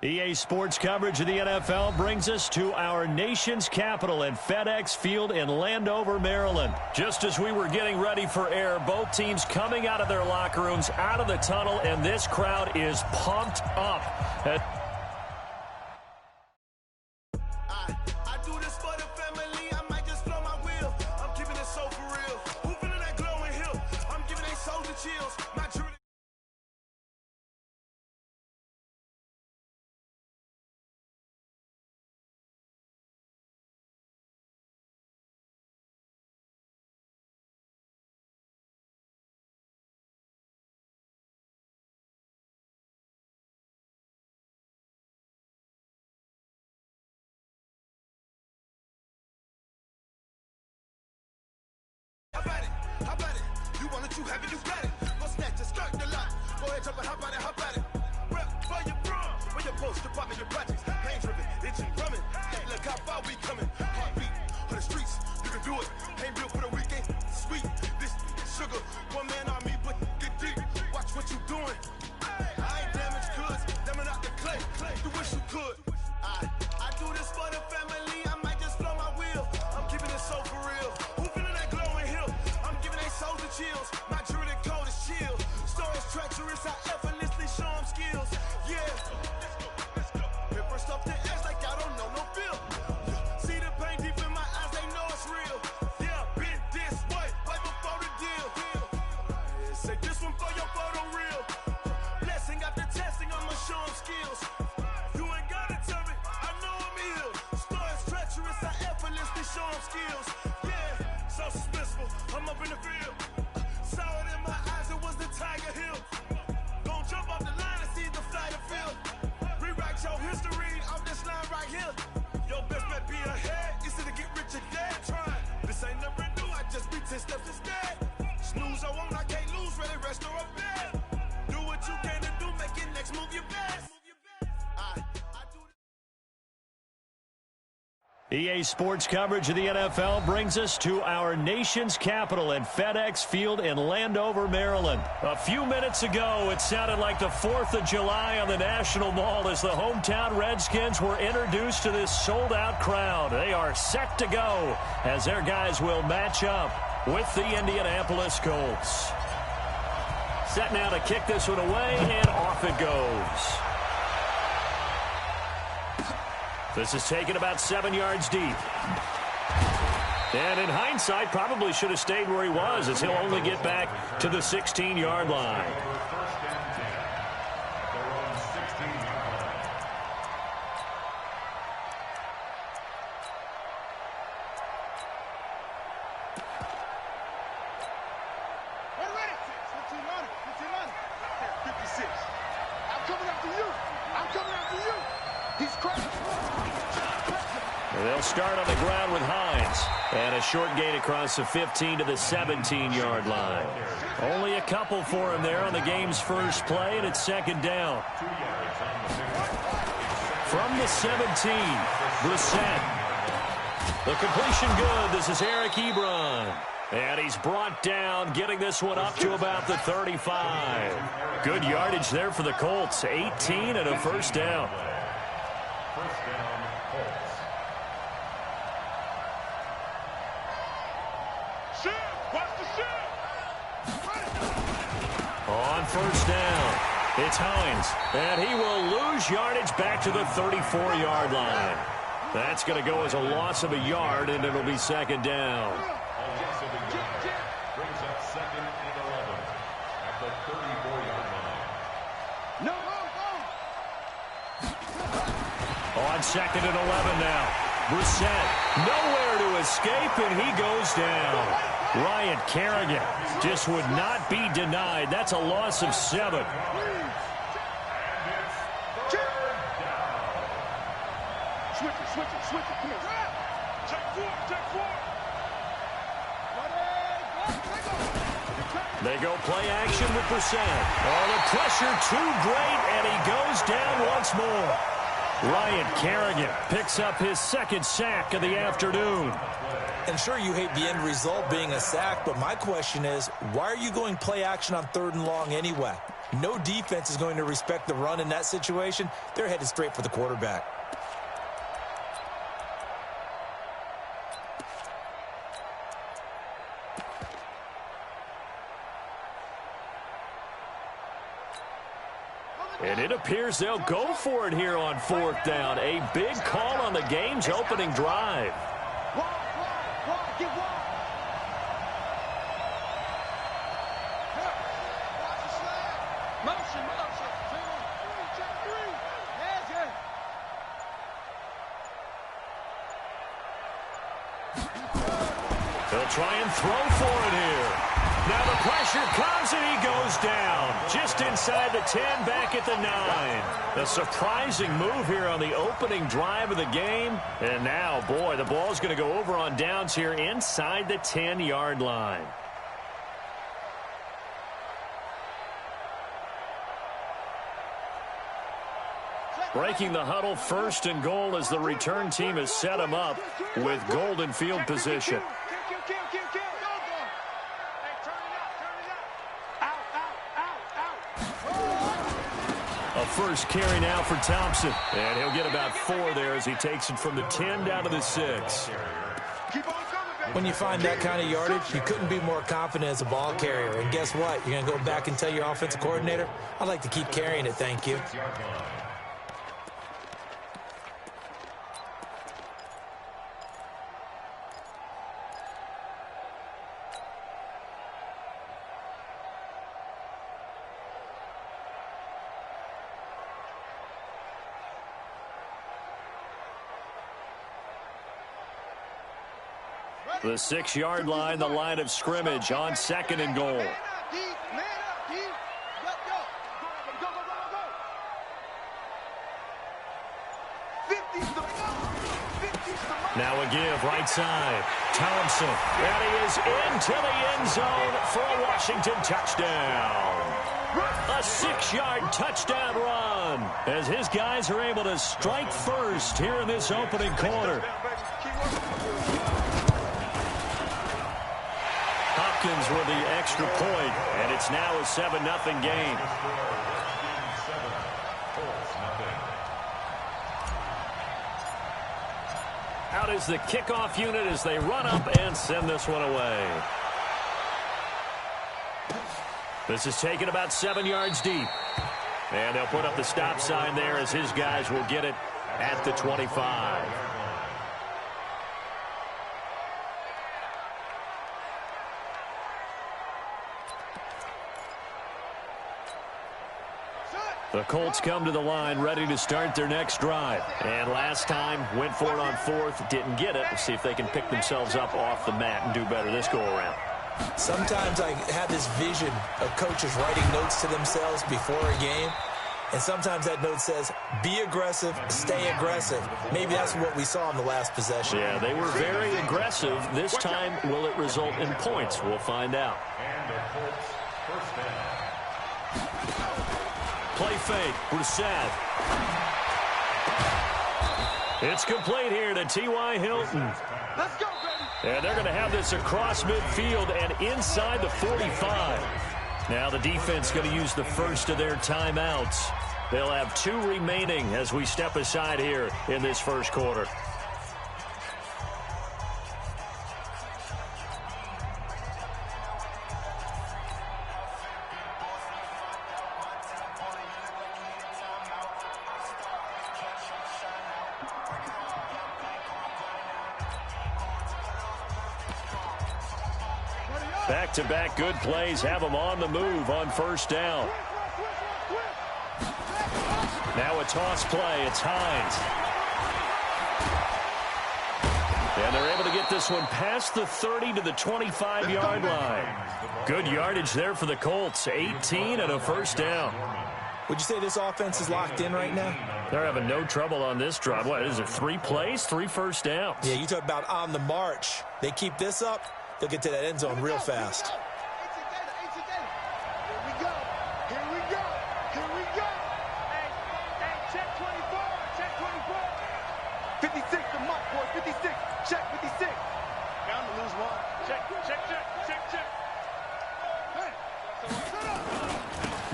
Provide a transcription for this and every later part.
EA Sports coverage of the NFL brings us to our nation's capital at FedEx Field in Landover, Maryland. Just as we were getting ready for air, both teams coming out of their locker rooms, out of the tunnel, and this crowd is pumped up. I do this for the family. I might just blow my wheel. I'm keeping it so for real. Who feeling that glowing hill? I'm giving they soul the chills. My true. How about it? You want it, you have it, you got it. Go snatch it, skirt the lot. Go ahead, jump it, how about it? Rep for your bro, for your post, department, your projects. Pain driven, itching, drumming. Hey, look how far we coming. Heartbeat on the streets, you can do it. Ain't built for the weekend, sweet. This sugar, one man on me, but get deep. Watch what you doing. I ain't damaged goods, damn out the clay. You wish you could. I do this for the family. I might just blow my wheel. I'm keeping it so for real. Who feeling that glowing hill? I'm giving they souls the chills. My jewelry code is chill. Stories treacherous, I effortlessly show them skills. Yeah. Let's go. Paper stuff to edge like I don't know no feel. See the pain deep in my eyes, they know it's real. Yeah, been this way, right before the deal. Say this one for your photo reel. Blessing after testing, I'ma show them skills. You ain't gotta tell me, I know I'm ill. Stories treacherous, I effortlessly show them skills. Yeah, so suspenseful, I'm up in the field. Saw it in my eyes, it was the Tiger Hill. Don't jump off the line and see the flight of field. Rewrite your history off this line right here. Your best bet be ahead, easy to get rich or dead. Try, this ain't never new, I just be 10 steps instead. Snooze I won't, I can't lose, ready, rest or a bed. Do what you can to do, make it next move your best. EA Sports coverage of the NFL brings us to our nation's capital at FedEx Field in Landover, Maryland. A few minutes ago, it sounded like the 4th of July on the National Mall as the hometown Redskins were introduced to this sold-out crowd. They are set to go as their guys will match up with the Indianapolis Colts. Set now to kick this one away, and off it goes. This is taken about 7 yards deep. And in hindsight, probably should have stayed where he was, as he'll only get back to the 16-yard line. They'll start on the ground with Hines. And a short gain across the 15 to the 17-yard line. Only a couple for him there on the game's first play, and it's second down. From the 17, Brissett. The completion good. This is Eric Ebron. And he's brought down, getting this one up to about the 35. Good yardage there for the Colts. 18 and a first down. On first down, it's Hines, and he will lose yardage back to the 34-yard line. That's going to go as a loss of a yard, and it'll be second down. Brings up second and 11 at the 34-yard line. On second and 11 now. Brissett nowhere to escape, and he goes down. Ryan Kerrigan just would not be denied. That's a loss of 7. Switch it, come here. Check four. They go play action with Brissett. Oh, the pressure too great, and he goes down once more. Ryan Kerrigan picks up his second sack of the afternoon. And sure, you hate the end result being a sack, but my question is, why are you going play action on 3rd and long anyway? No defense is going to respect the run in that situation. They're headed straight for the quarterback. And it appears they'll go for it here on 4th down. A big call on the game's opening drive. They'll try and throw for it here. Now the pressure comes and he goes down. Just inside the 10, back at the 9. A surprising move here on the opening drive of the game. And now, boy, the ball's going to go over on downs here inside the 10-yard line. Breaking the huddle, 1st and goal as the return team has set him up with golden field position. A first carry now for Thompson. And he'll get about 4 there as he takes it from the 10 down to the 6. When you find that kind of yardage, you couldn't be more confident as a ball carrier. And guess what? You're going to go back and tell your offensive coordinator, I'd like to keep carrying it, thank you. The 6-yard line, the line of scrimmage on 2nd and goal. Now a give, right side. Thompson, and he is into the end zone for a Washington touchdown. A 6-yard touchdown run as his guys are able to strike first here in this opening quarter. Hopkins with the extra point, and it's now a 7-0 game. Out is the kickoff unit as they run up and send this one away. This is taken about 7 yards deep. And they'll put up the stop sign there as his guys will get it at the 25. The Colts come to the line ready to start their next drive. And last time, went for it on 4th, didn't get it. Let's see if they can pick themselves up off the mat and do better this go-around. Sometimes I have this vision of coaches writing notes to themselves before a game. And sometimes that note says, be aggressive, stay aggressive. Maybe that's what we saw in the last possession. Yeah, they were very aggressive. This time, will it result in points? We'll find out. And the Colts first down. Play fake, Brissett. It's complete here to T.Y. Hilton. Let's go, baby. And they're going to have this across midfield and inside the 45. Now the defense going to use the first of their timeouts. They'll have 2 remaining as we step aside here in this first quarter. Back-to-back good plays have them on the move on first down. Now a toss play. It's Hines. And they're able to get this one past the 30 to the 25-yard line. Good yardage there for the Colts. 18 and a first down. Would you say this offense is locked in right now? They're having no trouble on this drive. What is it, 3 plays, 3 first downs? Yeah, you talk about on the march. They keep this up, they'll get to that end zone real fast.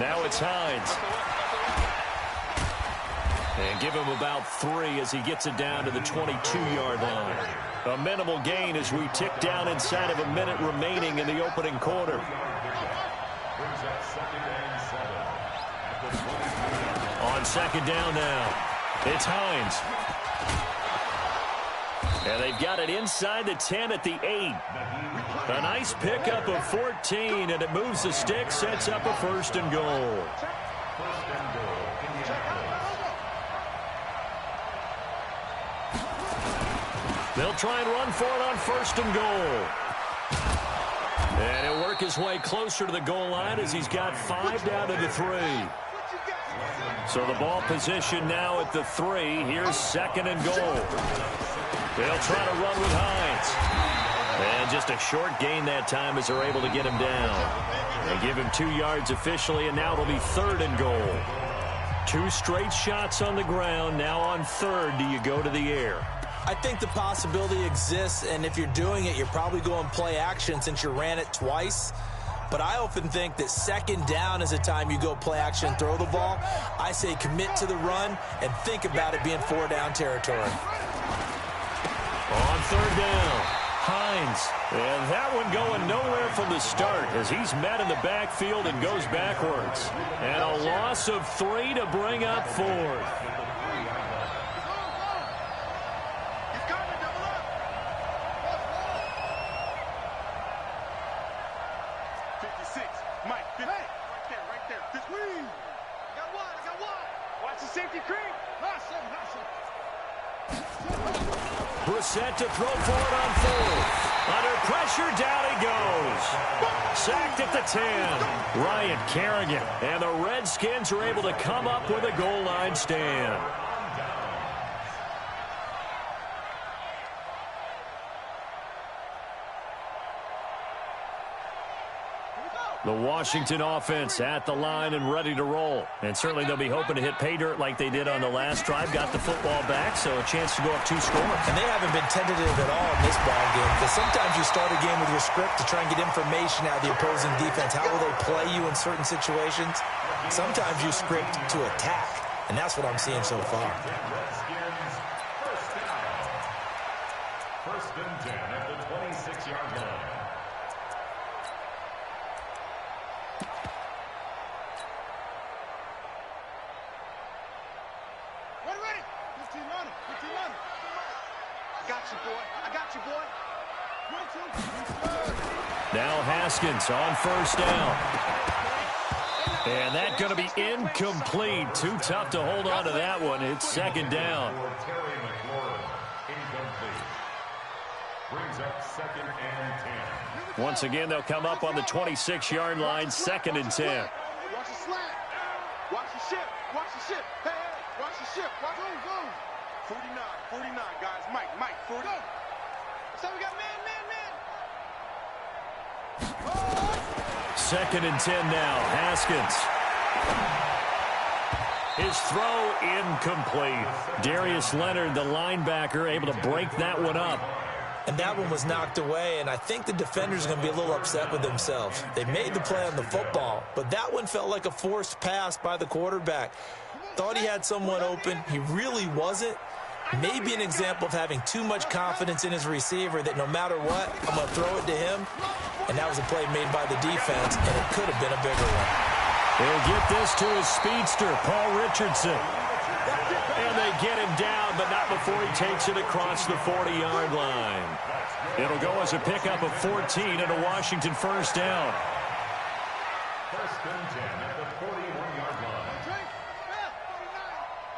Now it's Hines. And give him about 3 as he gets it down to the 22-yard line. A minimal gain as we tick down inside of a minute remaining in the opening quarter. On second down now, it's Hines. And they've got it inside the 10 at the 8. A nice pickup of 14, and it moves the stick, sets up a first and goal. They'll try and run for it on first and goal. And he'll work his way closer to the goal line as he's got 5 down to the 3. So the ball position now at the 3. Here's second and goal. They'll try to run with Hines. And just a short gain that time as they're able to get him down. They give him 2 yards officially, and now it'll be third and goal. 2 straight shots on the ground. Now on third, do you go to the air? I think the possibility exists, and if you're doing it, you're probably going play action since you ran it twice. But I often think that second down is a time you go play action and throw the ball. I say commit to the run and think about it being 4 down territory. On third down, Hines. And that one going nowhere from the start as he's met in the backfield and goes backwards. And a loss of 3 to bring up fourth. Set to throw for it on fourth. Under pressure, down he goes. Sacked at the 10. Ryan Kerrigan. And the Redskins are able to come up with a goal line stand. The Washington offense at the line and ready to roll. And certainly they'll be hoping to hit pay dirt like they did on the last drive. Got the football back, so a chance to go up 2 scores. And they haven't been tentative at all in this ball game, because sometimes you start a game with your script to try and get information out of the opposing defense. How will they play you in certain situations? Sometimes you script to attack, and that's what I'm seeing so far. First and 10 at the 26-yard line. Now Haskins on first down. And that's going to be incomplete. Too tough to hold on to that one. It's second down. Brings up second and 10. Once again, they'll come up on the 26-yard line, second and 10. Watch the slant. Watch the ship. Watch the ship. Hey, hey, watch the ship. Watch go. 49, guys. Mike, 40. So we got man. Second and 10 now. Haskins. His throw incomplete. Darius Leonard, the linebacker, able to break that one up. And that one was knocked away, and I think the defenders are going to be a little upset with themselves. They made the play on the football, but that one felt like a forced pass by the quarterback. Thought he had someone open. He really wasn't. Maybe an example of having too much confidence in his receiver that no matter what, I'm going to throw it to him. And that was a play made by the defense, and it could have been a bigger one. They'll get this to his speedster, Paul Richardson. And they get him down, but not before he takes it across the 40-yard line. It'll go as a pickup of 14 and a Washington first down. First and 10 at the 41-yard line.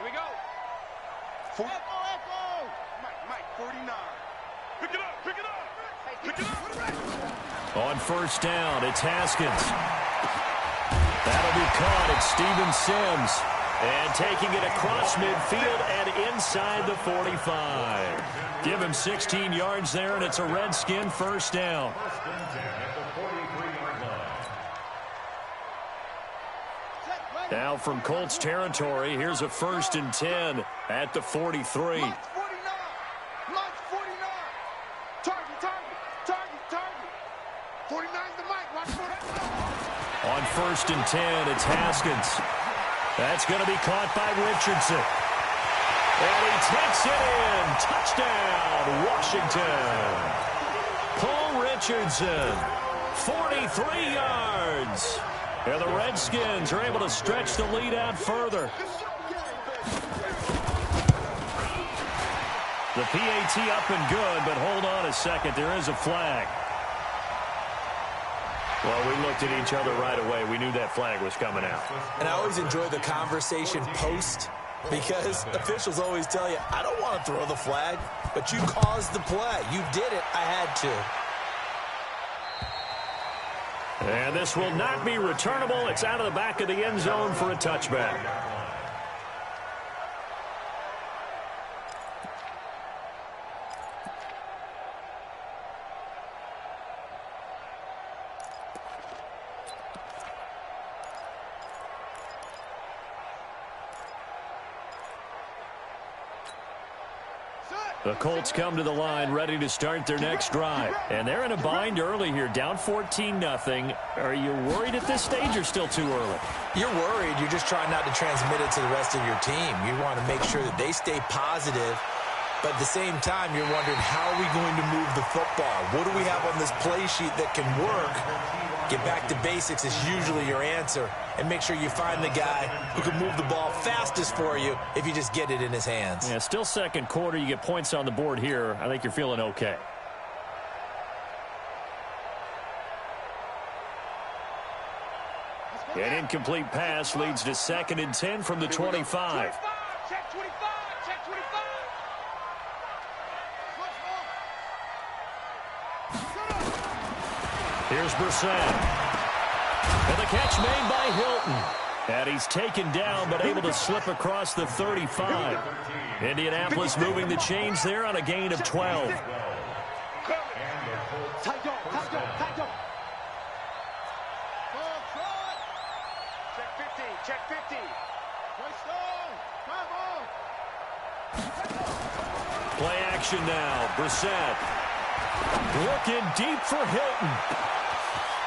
Here we go. Echo. Mike, 49. Pick it up. On first down, it's Haskins. That'll be caught. It's Steven Sims. And taking it across midfield and inside the 45. Give him 16 yards there, and it's a Redskin first down. First and 10 at the 43-yard line. Now from Colts territory, here's a first and 10 at the 43. Mike 49. Target. 49's the Mike. Watch for that. On 1st and 10. It's Haskins. That's going to be caught by Richardson. And he takes it in. Touchdown, Washington. Paul Richardson, 43 yards. And the Redskins are able to stretch the lead out further. The PAT up and good, but hold on a second. There is a flag. Well, we looked at each other right away. We knew that flag was coming out. And I always enjoy the conversation post because officials always tell you, I don't want to throw the flag, but you caused the play. You did it. I had to. And this will not be returnable. It's out of the back of the end zone for a touchback. The Colts come to the line ready to start their next drive. And they're in a bind early here, down 14-0. Are you worried at this stage or still too early? You're worried. You're just trying not to transmit it to the rest of your team. You want to make sure that they stay positive. But at the same time, you're wondering, how are we going to move the football? What do we have on this play sheet that can work? Get back to basics is usually your answer. And make sure you find the guy who can move the ball fastest for you if you just get it in his hands. Yeah, still second quarter. You get points on the board here. I think you're feeling okay. An incomplete pass leads to 2nd and 10 from the 25. Check 25. Check 25. Here's Brissett. And the catch made by Hilton. And he's taken down but able to slip across the 35. Indianapolis moving the chains there on a gain of 12. Check 50. Check 50. Play action now. Brissett looking deep for Hilton.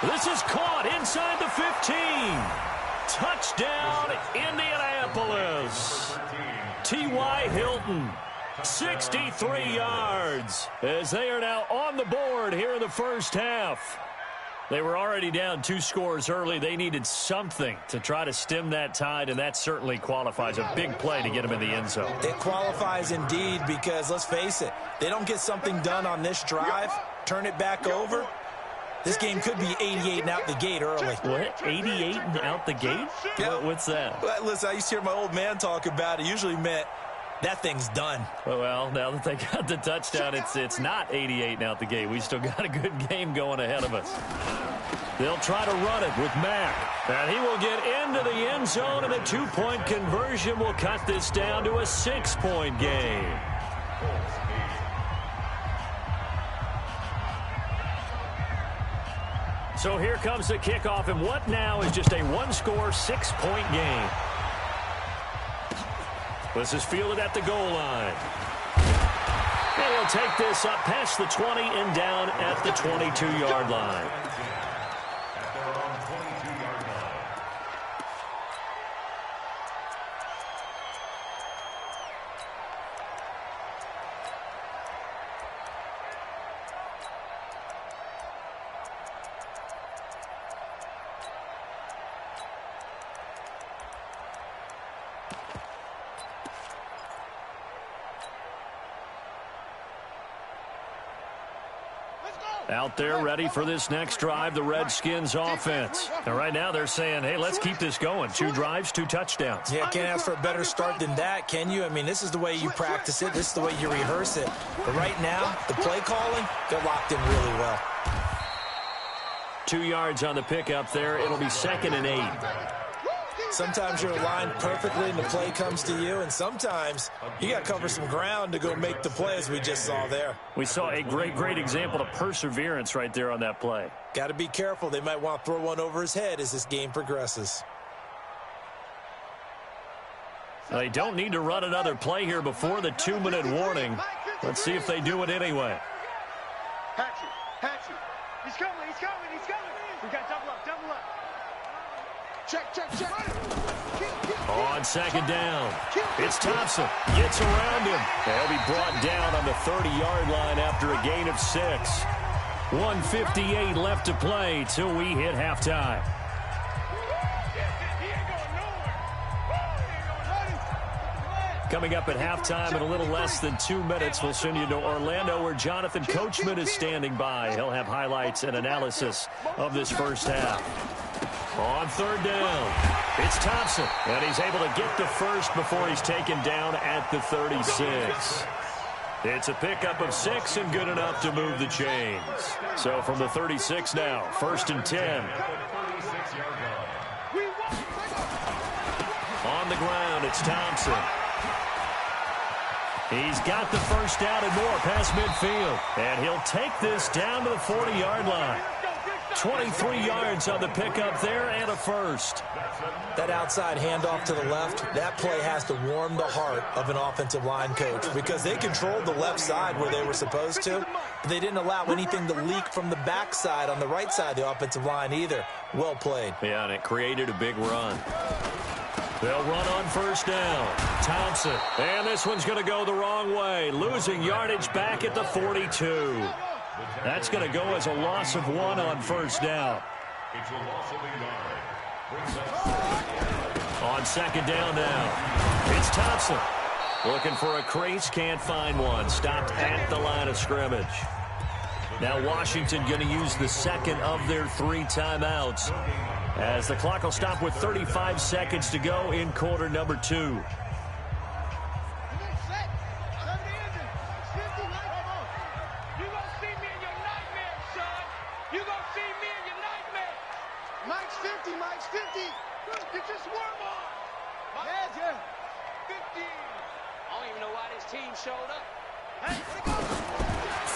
This is caught inside the 15. Touchdown, Indianapolis. T.Y. Hilton, 63 yards, as they are now on the board here in the first half. They were already down 2 scores early. They needed something to try to stem that tide, and that certainly qualifies. A big play to get them in the end zone. It qualifies indeed because, let's face it, they don't get something done on this drive, turn it back over, this game could be 88 and out the gate early. What? 88 and out the gate? Yeah. What's that? Well, listen, I used to hear my old man talk about it. Usually meant that thing's done. Well, now that they got the touchdown, it's not 88 and out the gate. We still got a good game going ahead of us. They'll try to run it with Mack. And he will get into the end zone, and a 2-point conversion will cut this down to a 6-point game. So here comes the kickoff, and what now is just a 1-score, 6-point game. This is fielded at the goal line. And he'll take this up past the 20 and down at the 22-yard line. Out there ready for this next drive, the Redskins offense. And right now they're saying, hey, let's keep this going. 2 drives, 2 touchdowns. Yeah, can't ask for a better start than that, can you? I mean, this is the way you practice it. This is the way you rehearse it. But right now, the play calling, they're locked in really well. 2 yards on the pickup there. It'll be 2nd and 8. Sometimes you're aligned perfectly and the play comes to you, and sometimes you got to cover some ground to go make the play, as we just saw there. We saw a great example of perseverance right there on that play. Got to be careful. They might want to throw one over his head as this game progresses. They don't need to run another play here before the 2-minute warning. Let's see if they do it anyway. Hatchet. He's coming. We got double up. On second down, it's Thompson. Gets around him. He'll be brought down on the 30-yard line after a gain of 6. 1:58 left to play till we hit halftime. Coming up at halftime in a little less than 2 minutes, we'll send you to Orlando where Jonathan Coachman is standing by. He'll have highlights and analysis of this first half. On third down, it's Thompson, and he's able to get the first before he's taken down at the 36. It's a pickup of 6 and good enough to move the chains. So from the 36 now, 1st and 10. On the ground, it's Thompson. He's got the first down and more past midfield. And he'll take this down to the 40-yard line. 23 yards on the pickup there and a first. That outside handoff to the left, that play has to warm the heart of an offensive line coach because they controlled the left side where they were supposed to, but they didn't allow anything to leak from the backside on the right side of the offensive line either. Well played. Yeah, and it created a big run. They'll run on first down. Thompson. And this one's going to go the wrong way. Losing yardage back at the 42. That's going to go as a loss of 1 on first down. It's a loss of a yard. On second down now, it's Thompson. Looking for a crease, can't find one. Stopped at the line of scrimmage. Now Washington going to use the second of their 3 timeouts, as the clock will stop with 35 seconds to go in quarter number 2.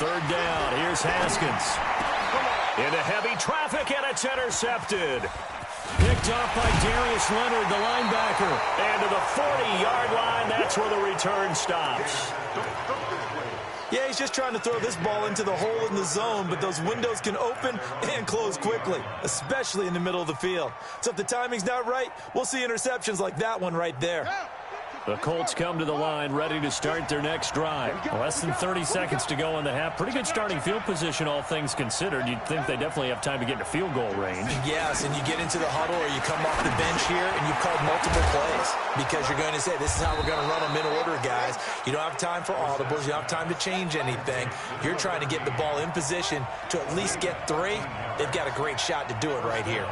Third down, here's Haskins. Into heavy traffic, and it's intercepted. Picked off by Darius Leonard, the linebacker. And to the 40-yard line, that's where the return stops. Yeah, he's just trying to throw this ball into the hole in the zone, but those windows can open and close quickly, especially in the middle of the field. So if the timing's not right, we'll see interceptions like that one right there. The Colts come to the line, ready to start their next drive. Less than 30 seconds to go in the half. Pretty good starting field position, all things considered. You'd think they definitely have time to get into field goal range. Yes, and you get into the huddle or you come off the bench here and you've called multiple plays because you're going to say, this is how we're going to run them in order, guys. You don't have time for audibles. You don't have time to change anything. You're trying to get the ball in position to at least get 3. They've got a great shot to do it right here.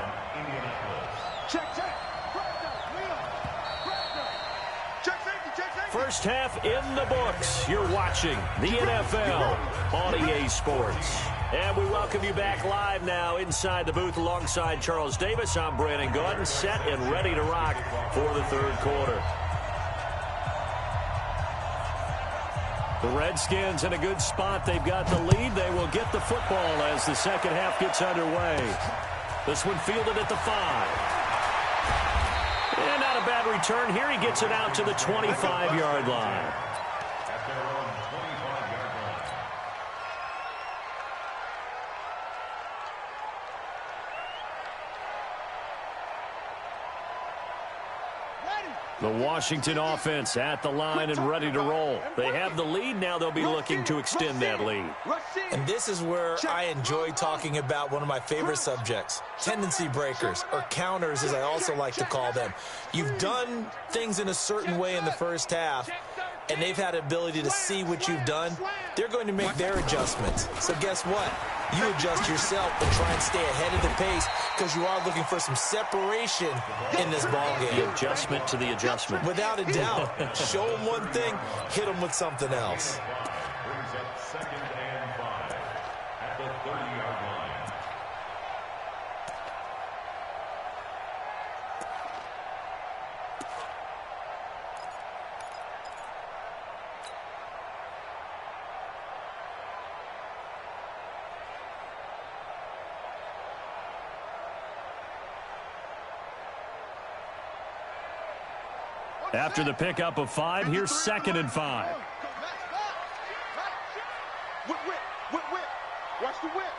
First half in the books. You're watching the NFL on EA Sports. And we welcome you back live now inside the booth alongside Charles Davis. I'm Brandon Gordon, set and ready to rock for the third quarter. The Redskins in a good spot. They've got the lead. They will get the football as the second half gets underway. This one fielded at the 5. And not a bad return here. He gets it out to the 25-yard line. The Washington offense at the line and ready to roll. They have the lead. Now they'll be looking to extend that lead. And this is where I enjoy talking about one of my favorite subjects, tendency breakers, or counters as I also like to call them. You've done things in a certain way in the first half, and they've had the ability to see what you've done. They're going to make their adjustments. So guess what? You adjust yourself and try and stay ahead of the pace because you are looking for some separation in this ball game. The adjustment to the adjustment. Without a doubt. Show them one thing, hit them with something else. Brings up 2nd and 5 at the 30-yard line. After the pickup of 5, here's 2nd and 5. Whip. Watch the whip.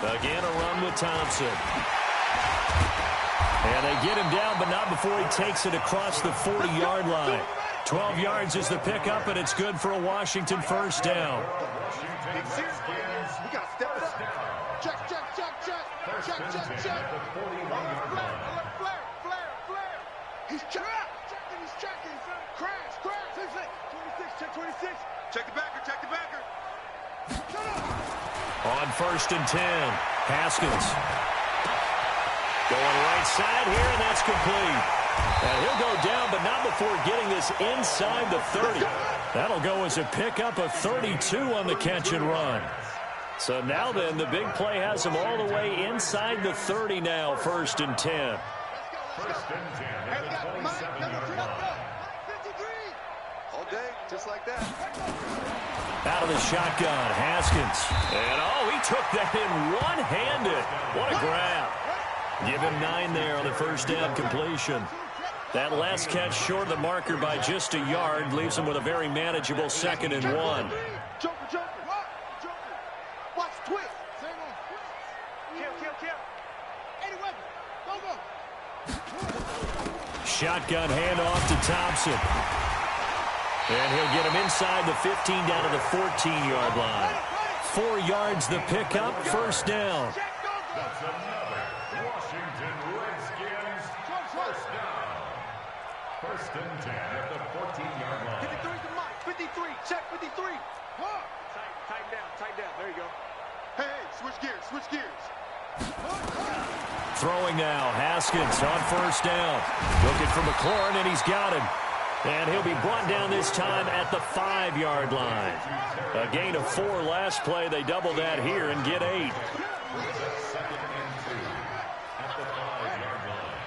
Again, a run with Thompson. And they get him down, but not before he takes it across the 40-yard line. 12 yards is the pickup, and it's good for a Washington first down. We got to step it up. Check. At the 41-yard line. Flare. He's checking. Crash. 26, check 26. Check the backer. On first and 10, Haskins. Going right side here, and that's complete. And he'll go down, but not before getting this inside the 30. That'll go as a pickup of 32 on the catch and run. So now then, the big play has him all the way inside the 30 now, first and 10. First and 10 at the 27-yard line. All day, just like that. Out of the shotgun, Haskins. And, he took that in one-handed. What a grab. Give him 9 there on the first down completion. That last catch short of the marker by just a yard leaves him with a very manageable 2nd and 1. Joker. Watch twist. Kill. Any weapon. Go. Shotgun handoff to Thompson. And he'll get him inside the 15 down to the 14-yard line. 4 yards the pickup, first down. That's another Washington Redskins first down. First and 10 at the 14-yard line. 53 to Mike. 53. Check 53. Tighten down. There you go. Hey, switch gears. Throwing now, Haskins on first down. Looking for McLaurin, and he's got him. And he'll be brought down this time at the 5-yard line. A gain of 4 last play. They double that here and get 8. Second and 2 at the 5-yard line.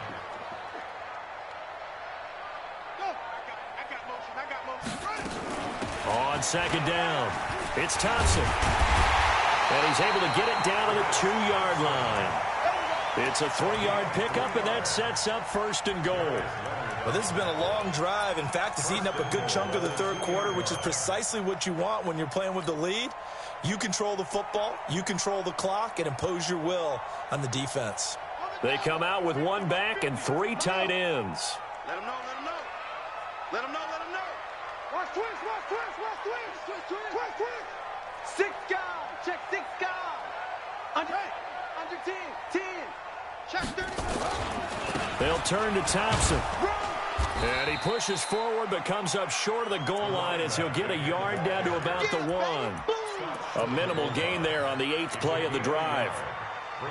I got motion. On second down, it's Thompson. And he's able to get it down to the 2-yard line. It's a 3-yard pickup, and that sets up first and goal. Well, this has been a long drive. In fact, it's eaten up a good chunk of the third quarter, which is precisely what you want when you're playing with the lead. You control the football, you control the clock, and impose your will on the defense. They come out with 1 back and 3 tight ends. Let him know. Watch twist. 6 guys. Check 6 guys. Under 10. Check 30. They'll turn to Thompson. And he pushes forward but comes up short of the goal line as he'll get a yard down to about the 1. A minimal gain there on the 8th play of the drive.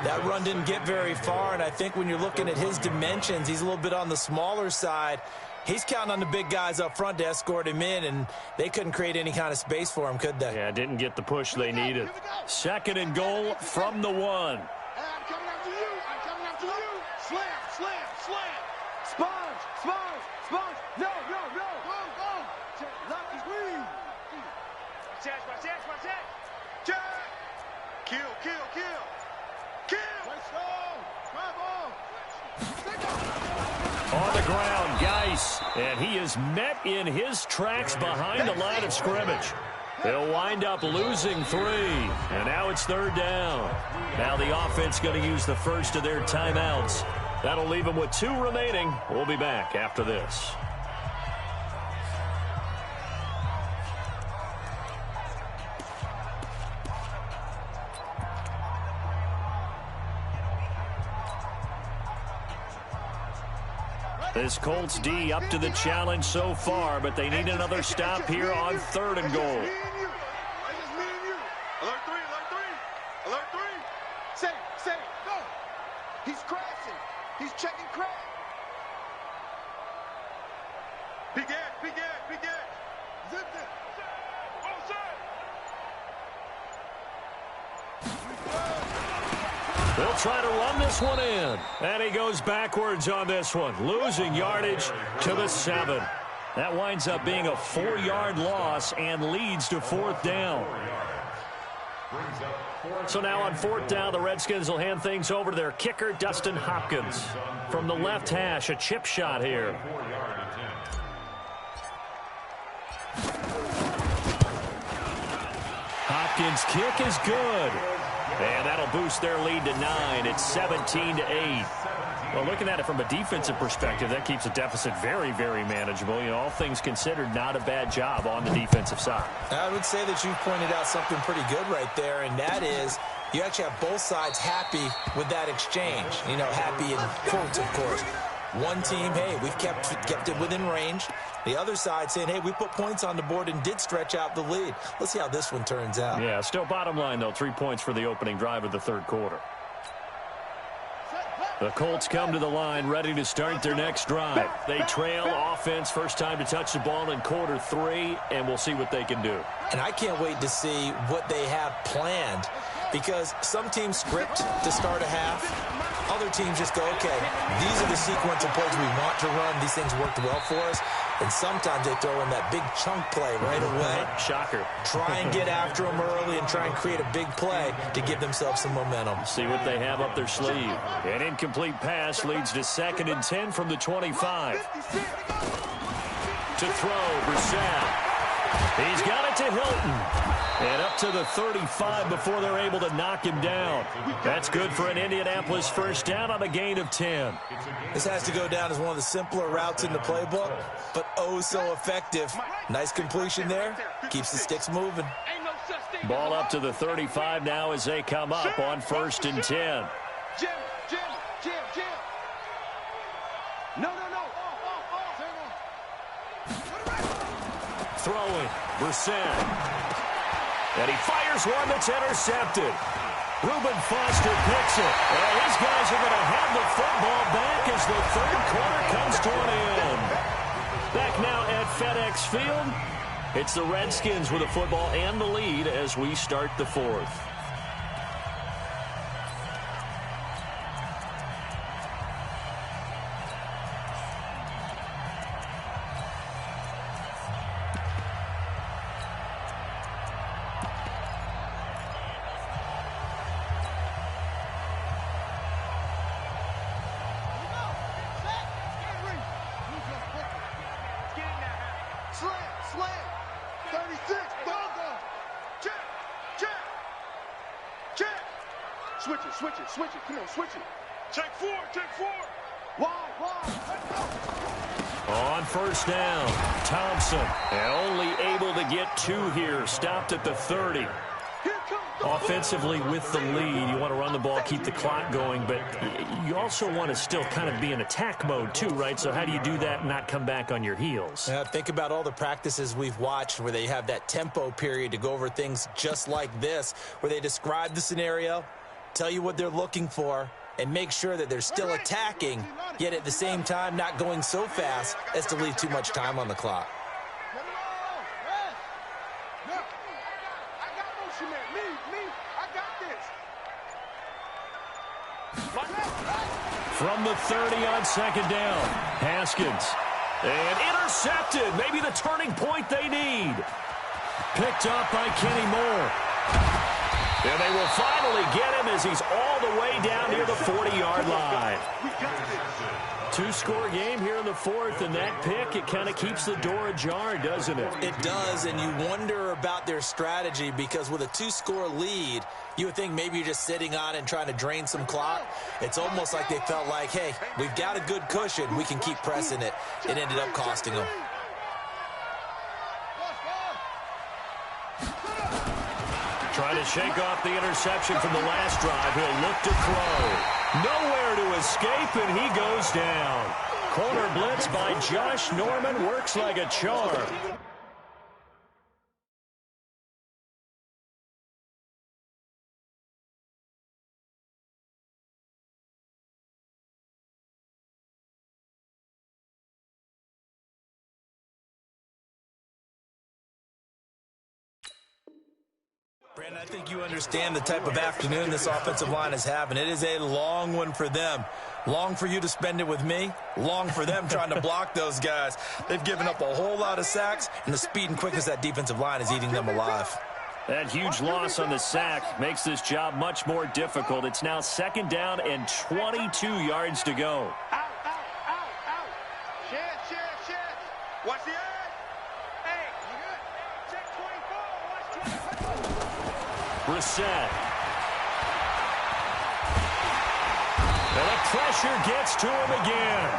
That run didn't get very far, and I think when you're looking at his dimensions, he's a little bit on the smaller side. He's counting on the big guys up front to escort him in, and they couldn't create any kind of space for him, could they? Yeah, didn't get the push they needed. 2nd and goal from the 1. I'm coming after you. Slam. Sponge. No. Go. Lock his wing. Watch that. Jack. Kill. Let's go. On the ground, Geis. And he is met in his tracks behind the line of scrimmage. They'll wind up losing 3. And now it's 3rd down. Now the offense going to use the first of their timeouts. That'll leave them with 2 remaining. We'll be back after this. This Colts D up to the challenge so far, but they need another stop here on 3rd and goal. Alert 3. Say, go. He's crashing. He's checking crash. Big edge. Zip it. They'll try to run this one in. And he goes backwards on this one, losing yardage to the 7. That winds up being a 4-yard loss and leads to 4th down. So now on 4th down, the Redskins will hand things over to their kicker, Dustin Hopkins. From the left hash, a chip shot here. Hopkins' kick is good. And that'll boost their lead to 9. It's 17-8. Well, looking at it from a defensive perspective, that keeps the deficit very, very manageable. You know, all things considered, not a bad job on the defensive side. I would say that you've pointed out something pretty good right there, and that is you actually have both sides happy with that exchange. You know, happy in quotes, of course. One team, hey, we've kept it within range. The other side saying, hey, we put points on the board and did stretch out the lead. Let's see how this one turns out. Yeah, still bottom line, though, 3 points for the opening drive of the third quarter. The Colts come to the line ready to start their next drive. They trail offense, first time to touch the ball in quarter 3, and we'll see what they can do. And I can't wait to see what they have planned, because some teams script to start a half. Other teams just go, okay, these are the sequence of plays we want to run. These things worked well for us. And sometimes they throw in that big chunk play right away. Shocker. Try and get after them early and try and create a big play to give themselves some momentum. See what they have up their sleeve. An incomplete pass leads to 2nd and 10 from the 25. To throw, Brissett. He's got it to Hilton. And up to the 35 before they're able to knock him down. That's good for an Indianapolis first down on a gain of 10. This has to go down as one of the simpler routes in the playbook, but oh so effective. Nice completion there. Keeps the sticks moving. Ball up to the 35 now as they come up on 1st and 10. Jim. No. Throwing, Brissett. And he fires one that's intercepted. Reuben Foster picks it. And these guys are going to have the football back as the third quarter comes to an end. Back now at FedEx Field, it's the Redskins with the football and the lead as we start the fourth. Slam. 36. Check. Switch it. Come on, switch it. Check four. Wide. Let's go. On first down, Thompson. And only able to get 2 here. Stopped at the 30. Offensively with the lead, you want to run the ball, keep the clock going, but you also want to still kind of be in attack mode too, right? So how do you do that and not come back on your heels? Think about all the practices we've watched where they have that tempo period to go over things just like this, where they describe the scenario, tell you what they're looking for, and make sure that they're still attacking, yet at the same time not going so fast as to leave too much time on the clock. From the 30 on 2nd down, Haskins. And intercepted. Maybe the turning point they need. Picked up by Kenny Moore. And they will finally get him as he's all the way down near the 40-yard line. 2-score game here in the fourth, and that pick, it kind of keeps the door ajar, doesn't it? It does, and you wonder about their strategy, because with a 2-score lead, you would think maybe you're just sitting on it and trying to drain some clock. It's almost like they felt like, hey, we've got a good cushion. We can keep pressing it. It ended up costing them. Trying to shake off the interception from the last drive. He'll look to throw. Nowhere to escape, and he goes down. Corner blitz by Josh Norman works like a charm. Brandon, I think you understand the type of afternoon this offensive line is having. It is a long one for them. Long for you to spend it with me. Long for them trying to block those guys. They've given up a whole lot of sacks, and the speed and quickness of that defensive line is eating them alive. That huge loss on the sack makes this job much more difficult. It's now 2nd down and 22 yards to go. Out. Shed. Watch the edge. Hey, you good? Check 24. Watch 24. Brissett. And the pressure gets to him again.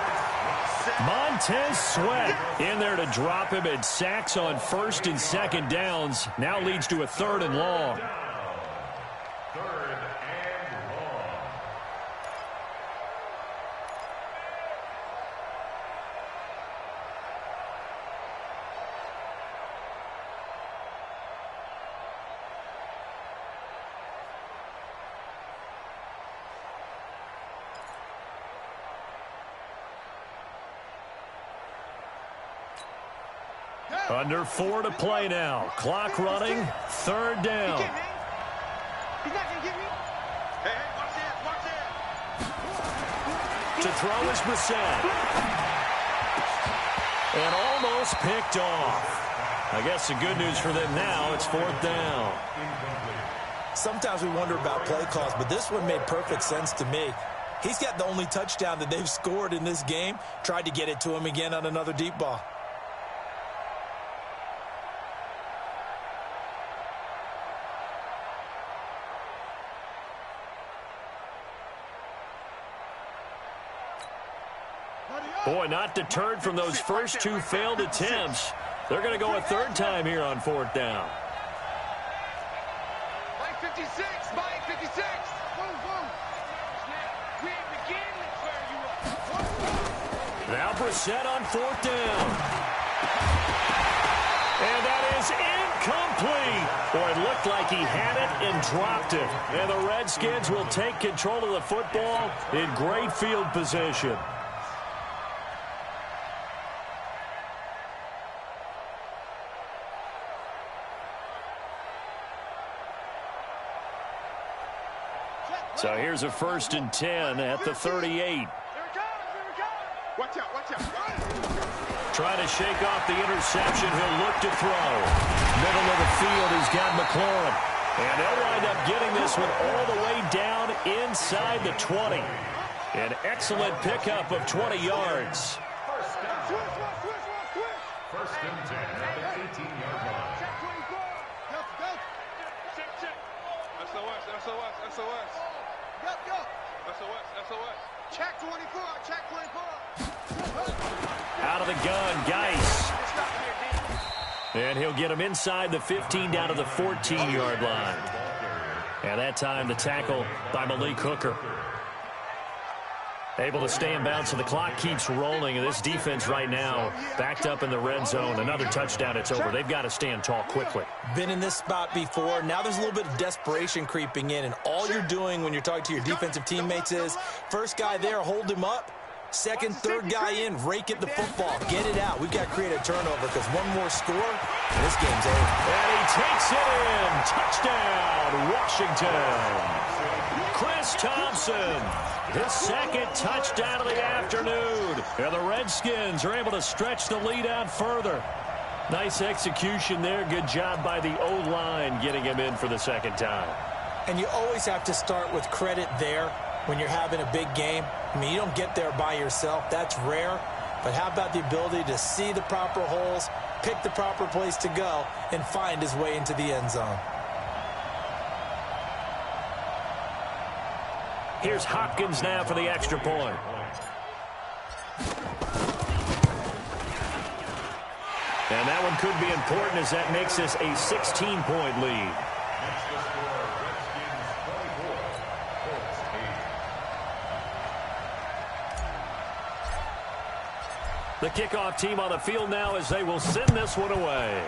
Montez Sweat in there to drop him, and sacks on 1st and 2nd downs. Now leads to a 3rd and long. Under 4 to play now. Clock running. 3rd down. He's not going to get me. Hey, watch that. To throw is Brissett. And almost picked off. I guess the good news for them now, it's 4th down. Sometimes we wonder about play calls, but this one made perfect sense to me. He's got the only touchdown that they've scored in this game. Tried to get it to him again on another deep ball. Boy, not deterred from those first 2 failed attempts. They're going to go a 3rd time here on 4th down. Mike 56, Mike 56. We begin where you are. Now Brissett on 4th down. And that is incomplete. Boy, it looked like he had it and dropped it. And the Redskins will take control of the football in great field position. So here's a 1st and 10 at the 38. Watch out, watch out. Trying to shake off the interception. He'll look to throw. Middle of the field, he's got McLaurin. And they'll wind up getting this one all the way down inside the 20. An excellent pickup of 20 yards. First and 10 at the 18-yard line. SOS. Check 24. Check 24. Out of the gun, Geis. And he'll get him inside the 15 down to the 14-yard line. And that time the tackle by Malik Hooker. Able to stay in bounds, so the clock keeps rolling. And this defense right now backed up in the red zone. Another touchdown, it's over. They've got to stand tall quickly. Been in this spot before. Now there's a little bit of desperation creeping in. And all you're doing when you're talking to your defensive teammates is, first guy there, hold him up. Second, third guy in, rake at the football. Get it out. We've got to create a turnover because one more score, and this game's over. And he takes it in. Touchdown, Washington. Chris Thompson, his 2nd touchdown of the afternoon. And the Redskins are able to stretch the lead out further. Nice execution there. Good job by the O-line getting him in for the 2nd time. And you always have to start with credit there when you're having a big game. I mean, you don't get there by yourself. That's rare. But how about the ability to see the proper holes, pick the proper place to go, and find his way into the end zone? Here's Hopkins now for the extra point. And that one could be important as that makes this a 16-point lead. The kickoff team on the field now as they will send this one away.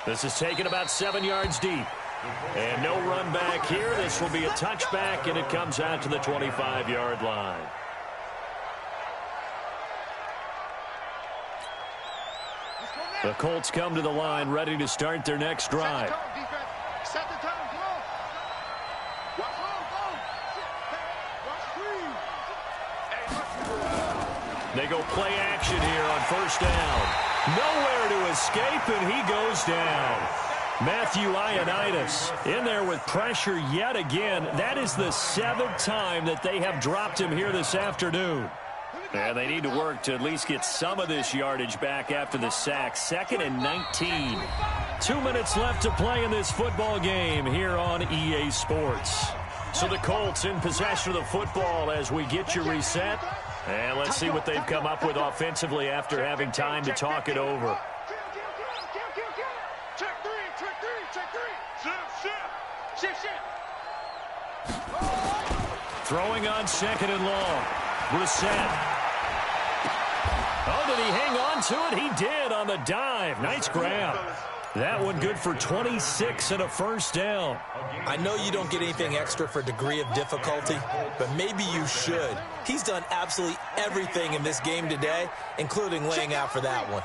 This is taken about 7 yards deep. And no run back here. This will be a touchback, and it comes out to the 25-yard line. The Colts come to the line ready to start their next drive. Set the tone, They go play action here on 1st down. Nowhere to escape, and he goes down. Matthew Ioannidis in there with pressure yet again. That is the 7th time that they have dropped him here this afternoon. And they need to work to at least get some of this yardage back after the sack. 2nd and 19. 2 minutes left to play in this football game here on EA Sports. So the Colts in possession of the football as we get you reset. And let's see what they've come up with offensively after having time to talk it over. Throwing on 2nd and long. Brissett. Oh, did he hang on to it? He did on the dive. Nice grab. That one good for 26 and a first down. I know you don't get anything extra for degree of difficulty, but maybe you should. He's done absolutely everything in this game today, including laying out for that one.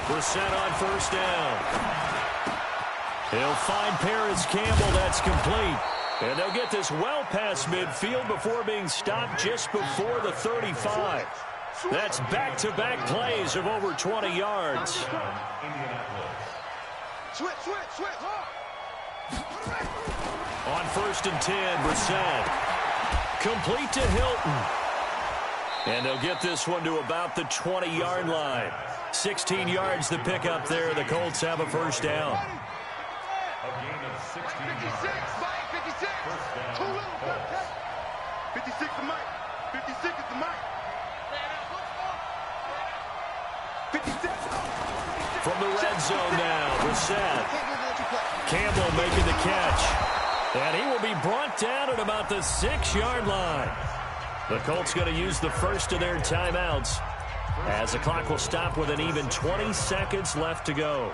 Brissett on first down. He'll find Paris Campbell. That's complete. And they'll get this well past midfield before being stopped just before the 35. That's back-to-back plays of over 20 yards. On 1st and 10, Brissett. Complete to Hilton. And they'll get this one to about the 20-yard line. 16 yards to pick up there. The Colts have a first down. A gain of 16 yards. 56 is Mike. 56 is the Mike. 56. From the red zone now, Brissett. Campbell making the catch. And he will be brought down at about the 6-yard line. The Colts going to use the first of their timeouts as the clock will stop with an even 20 seconds left to go.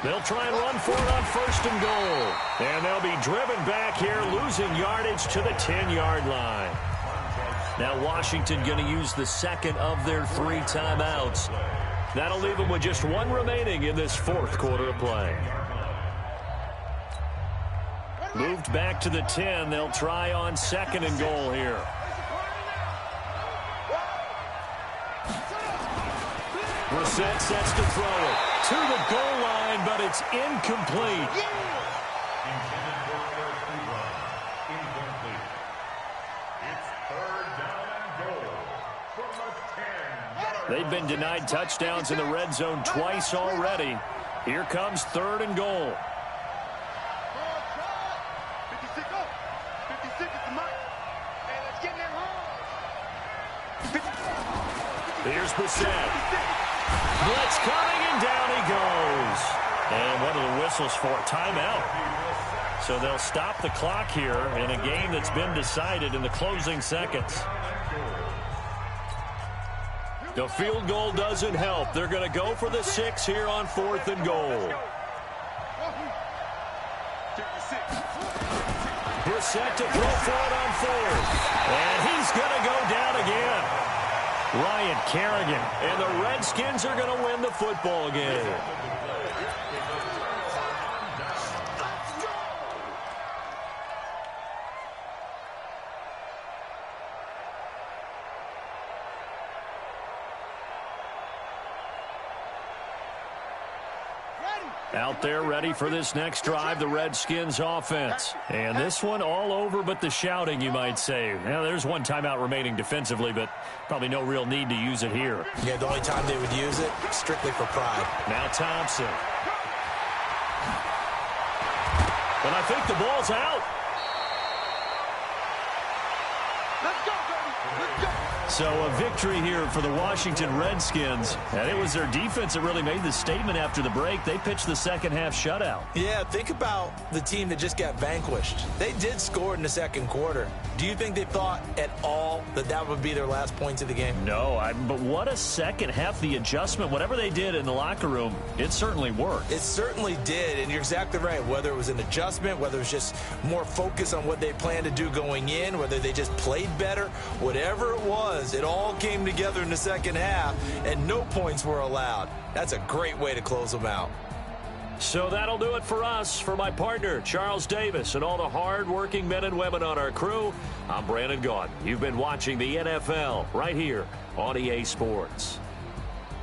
They'll try and run for it on 1st and goal. And they'll be driven back here, losing yardage to the 10-yard line. Now Washington going to use the second of their 3 timeouts. That'll leave them with just 1 remaining in this 4th quarter of play. Moved back to the 10. They'll try on 2nd and goal here. Brissett sets to throw it to the goal line, but it's incomplete. Intended for Paris run. Incomplete. It's 3rd down and goal from the 10-yard. They've been denied touchdowns in the red zone twice already. Here comes 3rd and goal. 56 up. 56 is the Mike. Hey, let's get in there. Here's Brissett. Blitz coming, and down he goes. And what are the whistles for? Timeout. So they'll stop the clock here in a game that's been decided in the closing seconds. The field goal doesn't help. They're going to go for the 6 here on 4th and goal. Brissett to throw for it on 4th. And he's going to go down again. Ryan Kerrigan, and the Redskins are going to win the football game. Out there ready for this next drive, the Redskins offense. And this one all over but the shouting, you might say. Now, there's 1 timeout remaining defensively, but probably no real need to use it here. Yeah, the only time they would use it, strictly for pride. Now Thompson. And I think the ball's out. Let's go, baby. Let's go. So a victory here for the Washington Redskins. And it was their defense that really made the statement after the break. They pitched the second half shutout. Yeah, think about the team that just got vanquished. They did score in the 2nd quarter. Do you think they thought at all that that would be their last points of the game? No, but what a second half. The adjustment, whatever they did in the locker room, it certainly worked. It certainly did, and you're exactly right. Whether it was an adjustment, whether it was just more focus on what they planned to do going in, whether they just played better, whatever it was, it all came together in the second half, and no points were allowed. That's a great way to close them out. So that'll do it for us. For my partner, Charles Davis, and all the hard-working men and women on our crew, I'm Brandon Gaudin. You've been watching the NFL right here on EA Sports.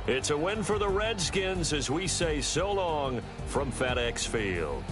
It's a win for the Redskins as we say so long from FedEx Field.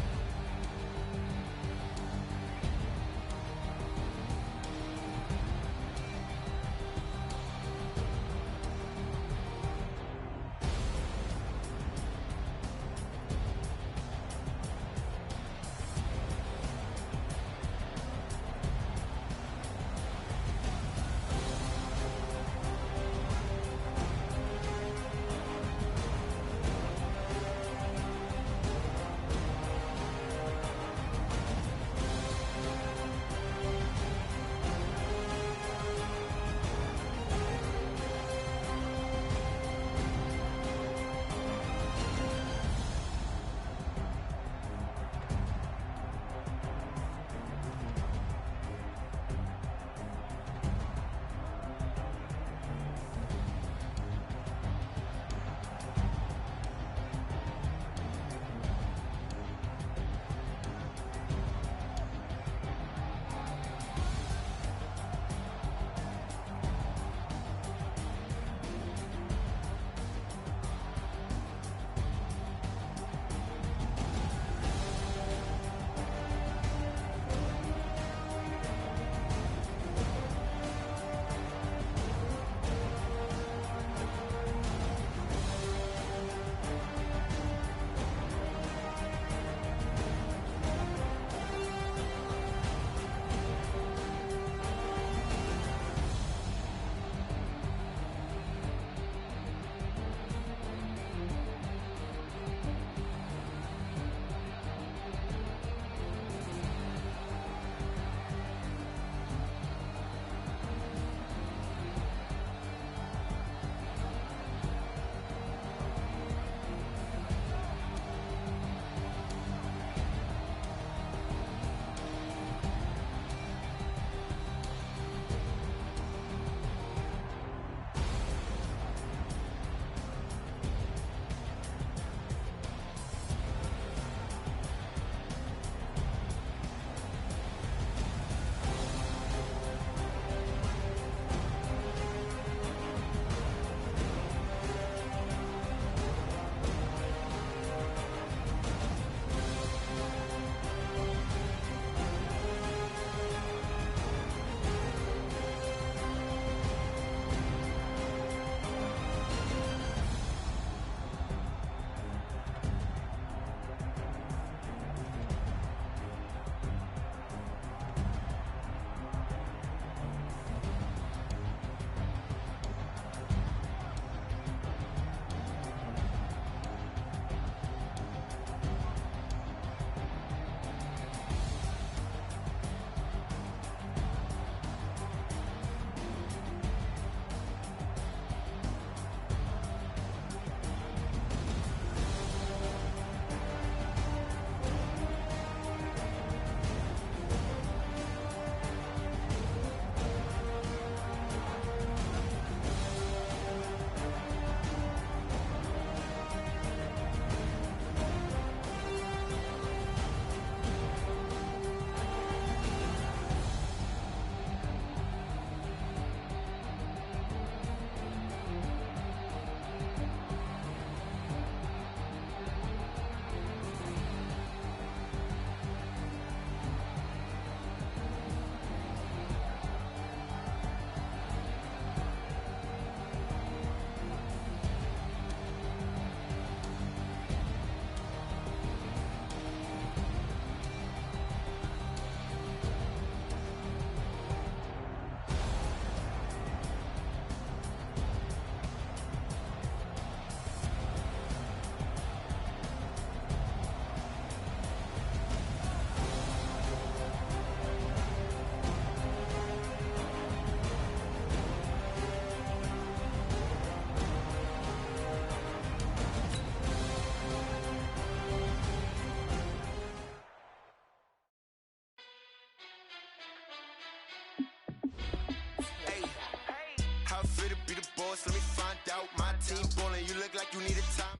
How fit to be the boss? Let me find out. My team ballin', you look like you need a time.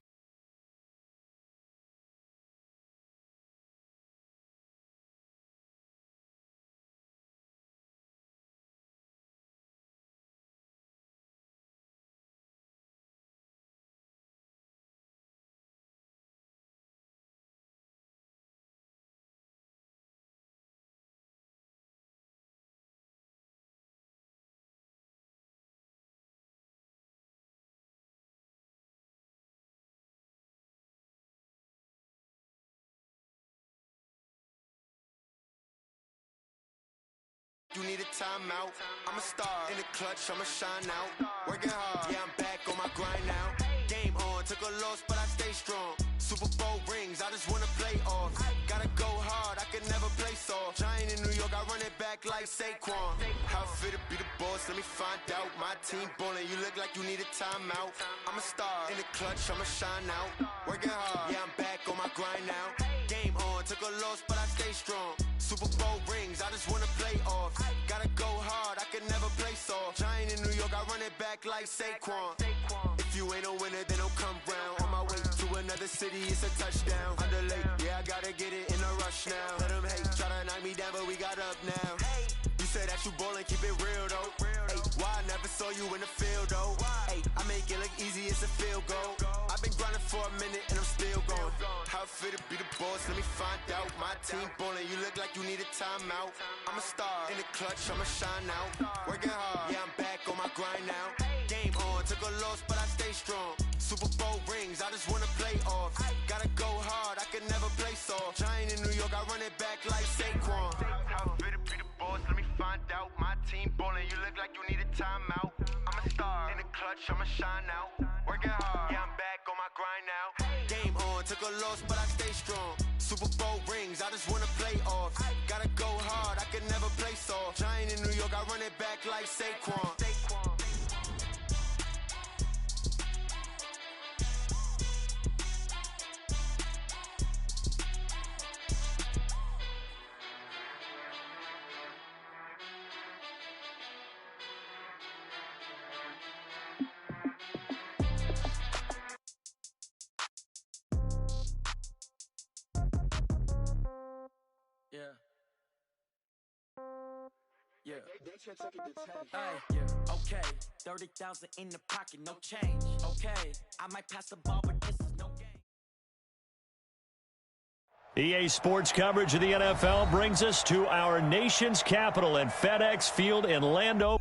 You need a timeout. I'm a star in the clutch, I'ma shine out. Working hard, yeah, I'm back on my grind now. Game on, took a loss, but I stay strong. Super Bowl rings, I just wanna play off. Gotta go hard, I can never play soft. Giant in New York, I run it back like Saquon. How fit to be the boss? Let me find out. My team ballin', you look like you need a timeout. I'm a star in the clutch, I'ma shine out. Working hard, yeah, I'm back on my grind now. Game on, took a loss, but I stay strong. Super Bowl rings, I just wanna play off. Gotta go hard, I can never play soft. Giant in New York, I run it back like Saquon. If you ain't a winner, then don't come round. On my way to another city, it's a touchdown. Underlay, yeah, I gotta get it in a rush now. Let them hate, try to knock me down, but we got up now. You said that you ballin', keep it real though. Hey, why I never saw you in the field though? Hey, I make it look easy, it's a field goal. I've been grinding for a minute and I'm still going. How fit to be the boss? Let me find out. My team ballin', you look like you need a timeout. I'm a star in the clutch, I'ma shine out. Working hard, yeah, I'm back on my grind now. Game on, took a loss, but I stay strong. Super Bowl rings, I just wanna play off. Gotta go hard, I can never play soft. Giant in New York, I run it back like Saquon. How fit to be the boss? Let me find out. My team ballin', you look like you need a timeout. I'm a star in the clutch, I'ma shine out. Working hard, yeah, I'm back on my grind now. Game on, took a loss, but I stay strong. Super Bowl rings, I just wanna play off. Gotta go hard, I can never play soft. Giant in New York, I run it back like Saquon. Yeah. Yeah. Okay. 30,000 in the pocket, no change. Okay. I might pass the ball, but this is no game. EA Sports coverage of the NFL brings us to our nation's capital at FedEx Field in Landover.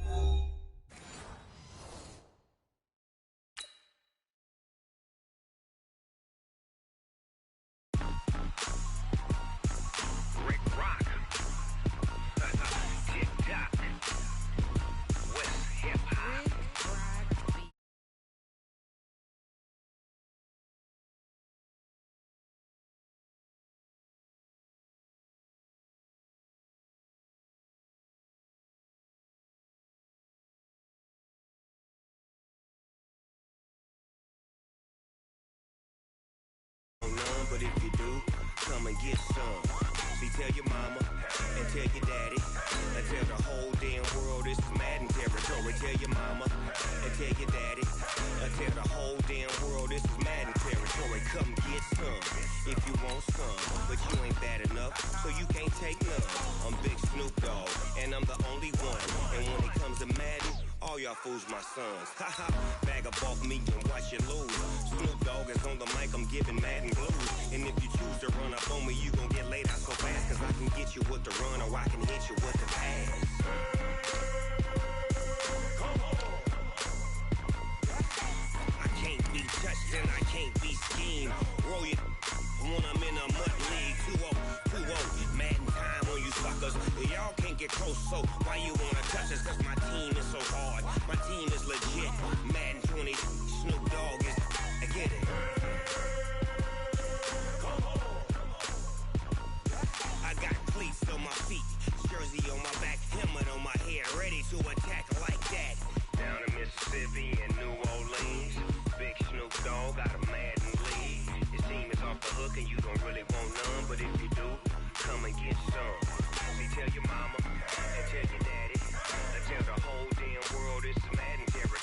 But if you do, come and get some. See, tell your mama and tell your daddy and tell the whole damn world this is Madden territory. Tell your mama and tell your daddy and tell the whole damn world this is Madden territory. Come get some if you want some, but you ain't bad enough, so you can't take none. I'm Big Snoop Dogg, and I'm the only one. And when it comes to Madden, all y'all fools my sons. Haha, bag up off me and watch you lose. Snoop Dogg is on the mic, I'm giving Madden blues. And if you choose to run up on me, you gon' get laid out so fast. Cause I can get you with the run or I can hit you with the pass. I can't be touched and I can't be schemed. Roll you when I'm in a mud league. 2-0, Madden time on you suckers. Y'all can't get close, so why you wanna touch us? Cause my team is so hard. My team is legit. Madden 20, Snoop Dogg is, I get it. I got cleats on my feet, jersey on my back, helmet on my head, ready to attack like that. Down in Mississippi and New Orleans, Big Snoop Dogg got a Madden lead. His team is off the hook and you don't really want none, but if you do, come and get some. See, tell your mama and tell your daddy and tell the whole damn world it's Madden territory.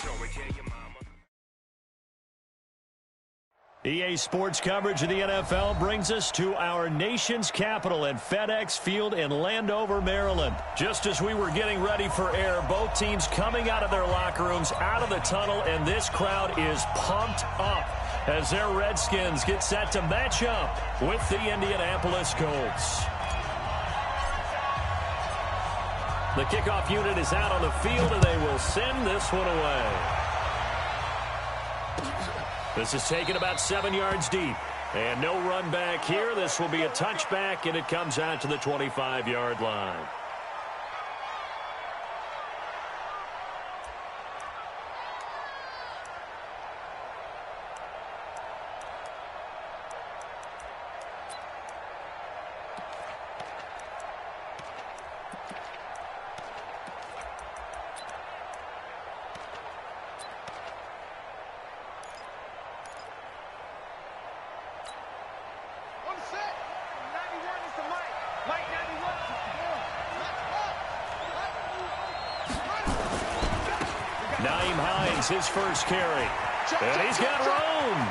EA Sports coverage of the NFL brings us to our nation's capital at FedEx Field in Landover, Maryland. Just as we were getting ready for air, both teams coming out of their locker rooms, out of the tunnel, and this crowd is pumped up as their Redskins get set to match up with the Indianapolis Colts. The kickoff unit is out on the field, and they will send this one away. This is taken about 7 yards deep. And no run back here. This will be a touchback, and it comes out to the 25-yard line. His first carry. And he's got room.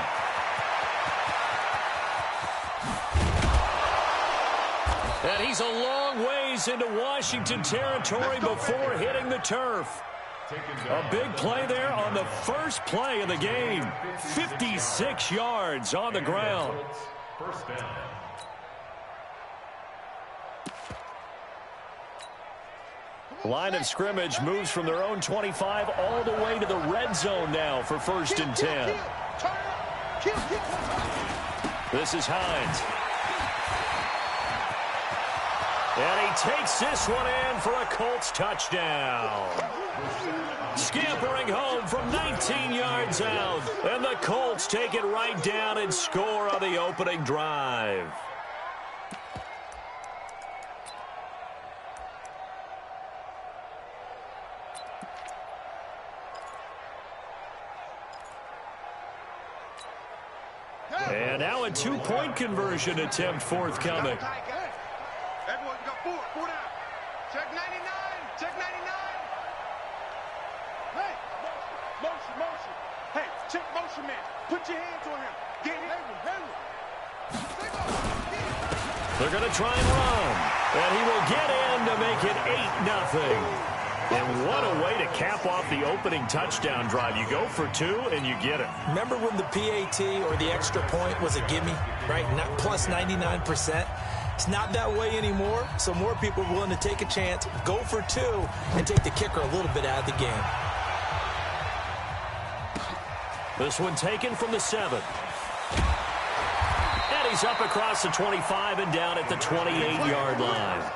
And he's a long ways into Washington territory before hitting the turf. A big play there on the first play of the game. 56 yards on the ground. First down. Line of scrimmage moves from their own 25 all the way to the red zone now for 1st and 10. This is Hines. And he takes this one in for a Colts touchdown. Scampering home from 19 yards out. And the Colts take it right down and score on the opening drive. And now a two-point conversion attempt forthcoming. Everyone got four down. Check 99, check 99. Hey, motion. Hey, check motion, man. Put your hands on him. Get him. They're going to try and run. And he will get in to make it 8-0. And what a way to cap off the opening touchdown drive. You go for two, and you get it. Remember when the PAT or the extra point was a gimme, right? Not plus 99%. It's not that way anymore, so more people are willing to take a chance, go for two, and take the kicker a little bit out of the game. This one taken from the 7. And he's up across the 25 and down at the 28-yard line.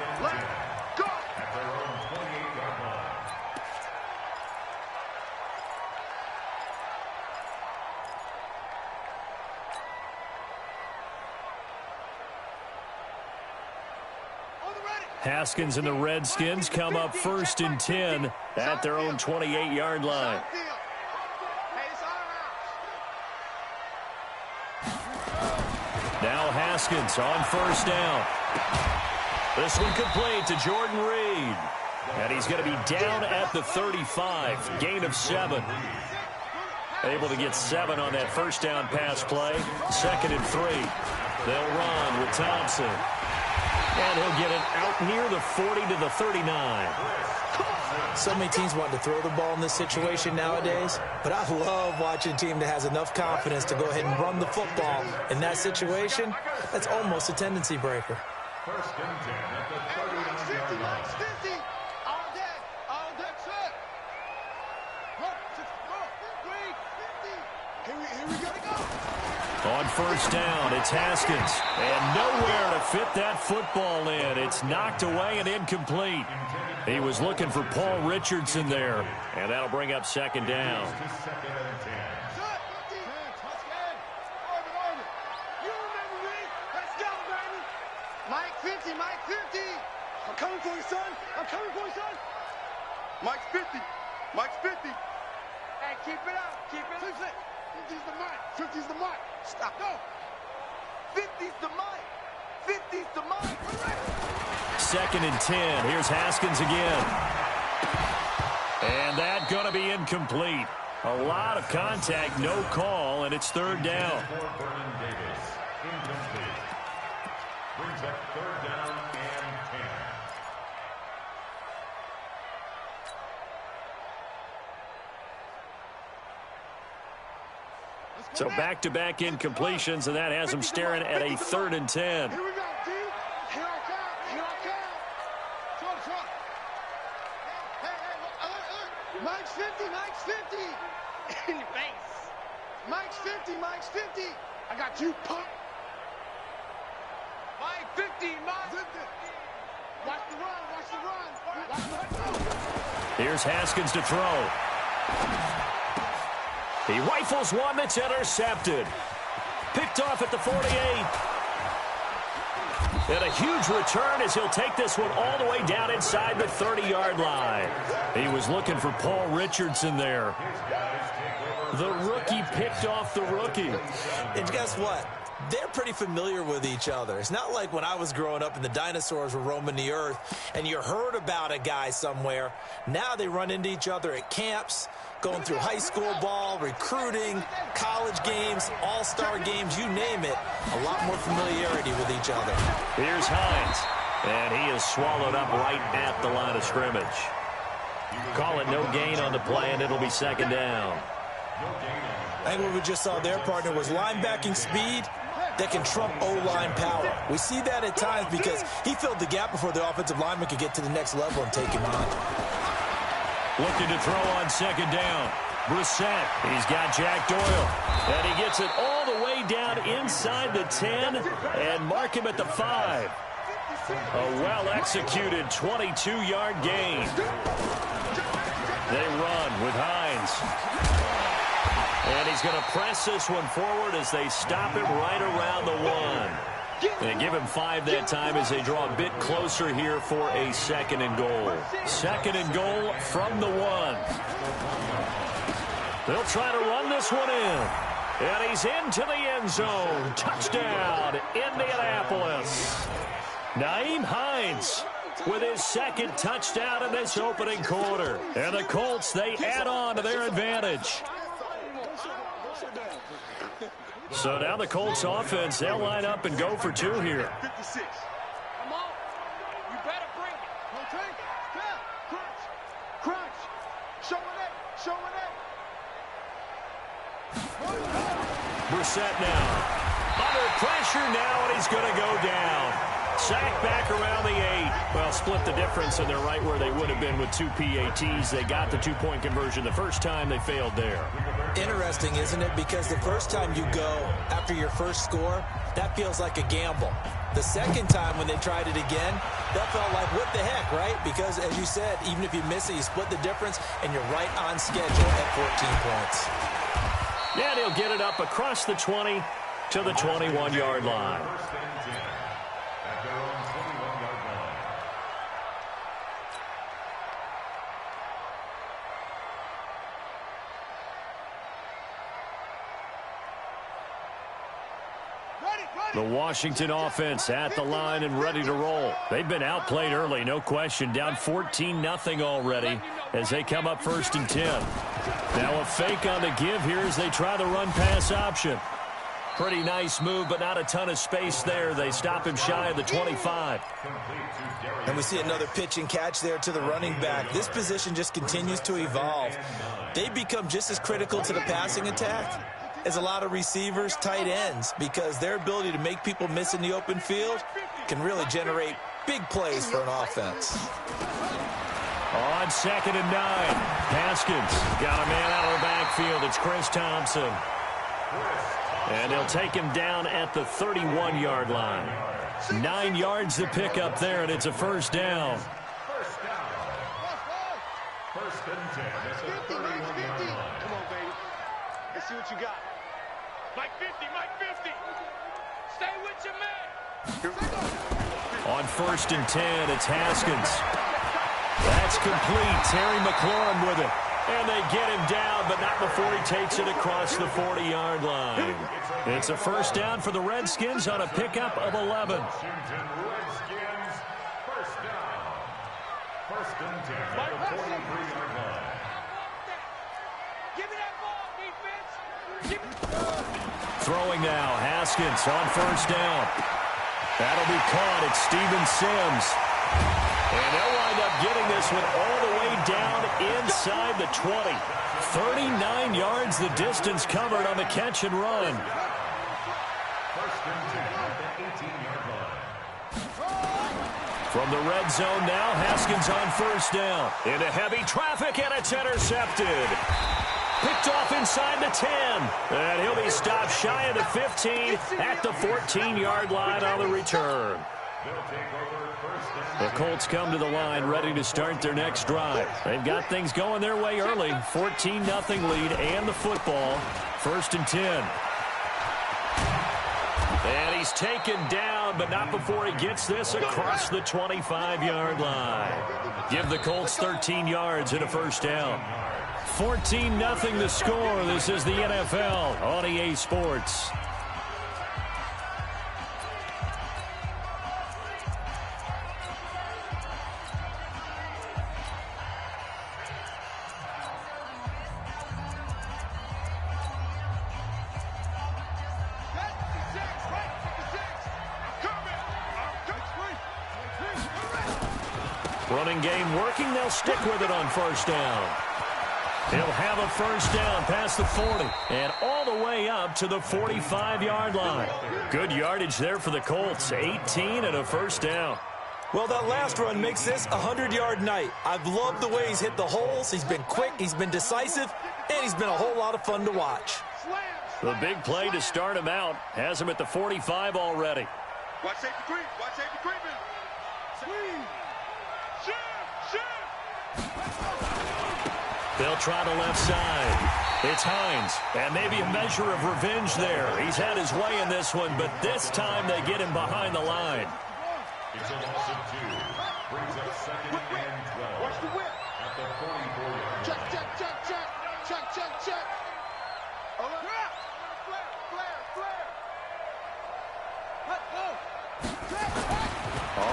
Haskins and the Redskins come up 1st and 10 at their own 28-yard line. Now Haskins on 1st down. This one complete to Jordan Reed. And he's going to be down at the 35. Gain of 7. Able to get 7 on that 1st down pass play. 2nd and 3. They'll run with Thompson. And he'll get it out near the 40 to the 39. So many teams want to throw the ball in this situation nowadays, but I love watching a team that has enough confidence to go ahead and run the football. In that situation, that's almost a tendency breaker. 1st and 10 at the 39-yard line. On 1st down, it's Haskins. And nowhere to fit that football in. It's knocked away and incomplete. He was looking for Paul Richardson there. And that'll bring up 2nd down. Mike 50. I'm coming for you, son. Mike's 50. Hey, keep it up. 50's the Mike. 50's the Mike. Stop. Go. 50's the Mike. 50's the Mike. 2nd and 10. Here's Haskins again. And that's going to be incomplete. A lot of contact, no call, and it's third down. Incomplete. Brings up third down and 10. So back-to-back incompletions, and that has him staring at a 3rd and 10. Here we go, D. Here I come. Here I come. Short. Hey, look. Mike's 50. In your face. Mike's 50. I got you, punk. Mike 50. Watch the run. Here's Haskins to throw. He rifles one that's intercepted. Picked off at the 48. And a huge return as he'll take this one all the way down inside the 30-yard line. He was looking for Paul Richardson there. The rookie picked off the rookie. And guess what? They're pretty familiar with each other. It's not like when I was growing up and the dinosaurs were roaming the earth and you heard about a guy somewhere. Now they run into each other at camps, going through high school ball, recruiting, college games, all-star games, you name it. A lot more familiarity with each other. Here's Hines, and he is swallowed up right at the line of scrimmage. Call it no gain on the play, and it'll be second down. I think what we just saw there, partner, was linebacking speed that can trump O-line power. We see that at times because he filled the gap before the offensive lineman could get to the next level and take him on. Looking to throw on second down. Brissett, he's got Jack Doyle. And he gets it all the way down inside the 10 and mark him at the 5. A well-executed 22-yard gain. They run with Hines. And he's going to press this one forward as they stop him right around the 1. And give him 5 that time as they draw a bit closer here for a 2nd and goal. 2nd and goal from the 1. They'll try to run this one in. And he's into the end zone. Touchdown, Indianapolis. Nyheim Hines with his 2nd touchdown in this opening quarter. And the Colts, they add on to their advantage. So now the Colts offense, they'll line up and go for 2 here. 56. Come on. You better bring it. Okay. Crunch. Showing it. Brissett now. Under pressure now, and he's going to go down. Sack back around the 8. Well, split the difference, and they're right where they would have been with 2 PATs. They got the 2-point conversion the first time. They failed there. Interesting, isn't it? Because the first time you go after your first score, that feels like a gamble. The second time when they tried it again, that felt like, what the heck, right? Because, as you said, even if you miss it, you split the difference, and you're right on schedule at 14 points. Yeah, he'll get it up across the 20 to the 21-yard line. The Washington offense at the line and ready to roll. They've been outplayed early, no question. Down 14-0 already as they come up 1st and 10. Now a fake on the give here as they try the run-pass option. Pretty nice move, but not a ton of space there. They stop him shy of the 25. And we see another pitch and catch there to the running back. This position just continues to evolve. They become just as critical to the passing attack as a lot of receivers, tight ends, because their ability to make people miss in the open field can really generate big plays for an offense. On 2nd and 9, Haskins got a man out of the backfield. It's Chris Thompson. And they'll take him down at the 31-yard line. 9 yards to pick up there, and it's a first down. First and 10 at the 31-yard line. Come on, baby. Let's see what you got. Mike 50. Stay with your man. On 1st and 10, it's Haskins. That's complete. Terry McLaurin with it. And they get him down, but not before he takes it across the 40-yard line. It's a first down for the Redskins on a pickup of 11. Washington Redskins, first down. First and 10 at the 43-yard line. Throwing now, Haskins on first down. That'll be caught. It's Steven Sims. And they'll wind up getting this one all the way down inside the 20. 39 yards the distance covered on the catch and run. First and 10 at the 18-yard line. From the red zone now, Haskins on first down. Into heavy traffic, and it's intercepted. Picked off inside the 10. And he'll be stopped shy of the 15 at the 14-yard line on the return. The Colts come to the line ready to start their next drive. They've got things going their way early. 14-0 lead and the football. First and 10. And he's taken down, but not before he gets this across the 25-yard line. Give the Colts 13 yards and a first down. 14-0 the score. This is the NFL on EA Sports. Running game working. They'll stick with it on first down. He'll have a first down past the 40 and all the way up to the 45-yard line. Good yardage there for the Colts. 18 and a first down. Well, that last run makes this a 100-yard night. I've loved the way he's hit the holes. He's been quick, he's been decisive, and he's been a whole lot of fun to watch. The big play to start him out has him at the 45 already. Watch safety creep. Watch safety creeping. They'll try the left side. It's Hines, and maybe a measure of revenge there. He's had his way in this one, but this time they get him behind the line. It's a loss of 2. Brings up second and 12. Watch the whip. At the 44-yard line. Check. Flare.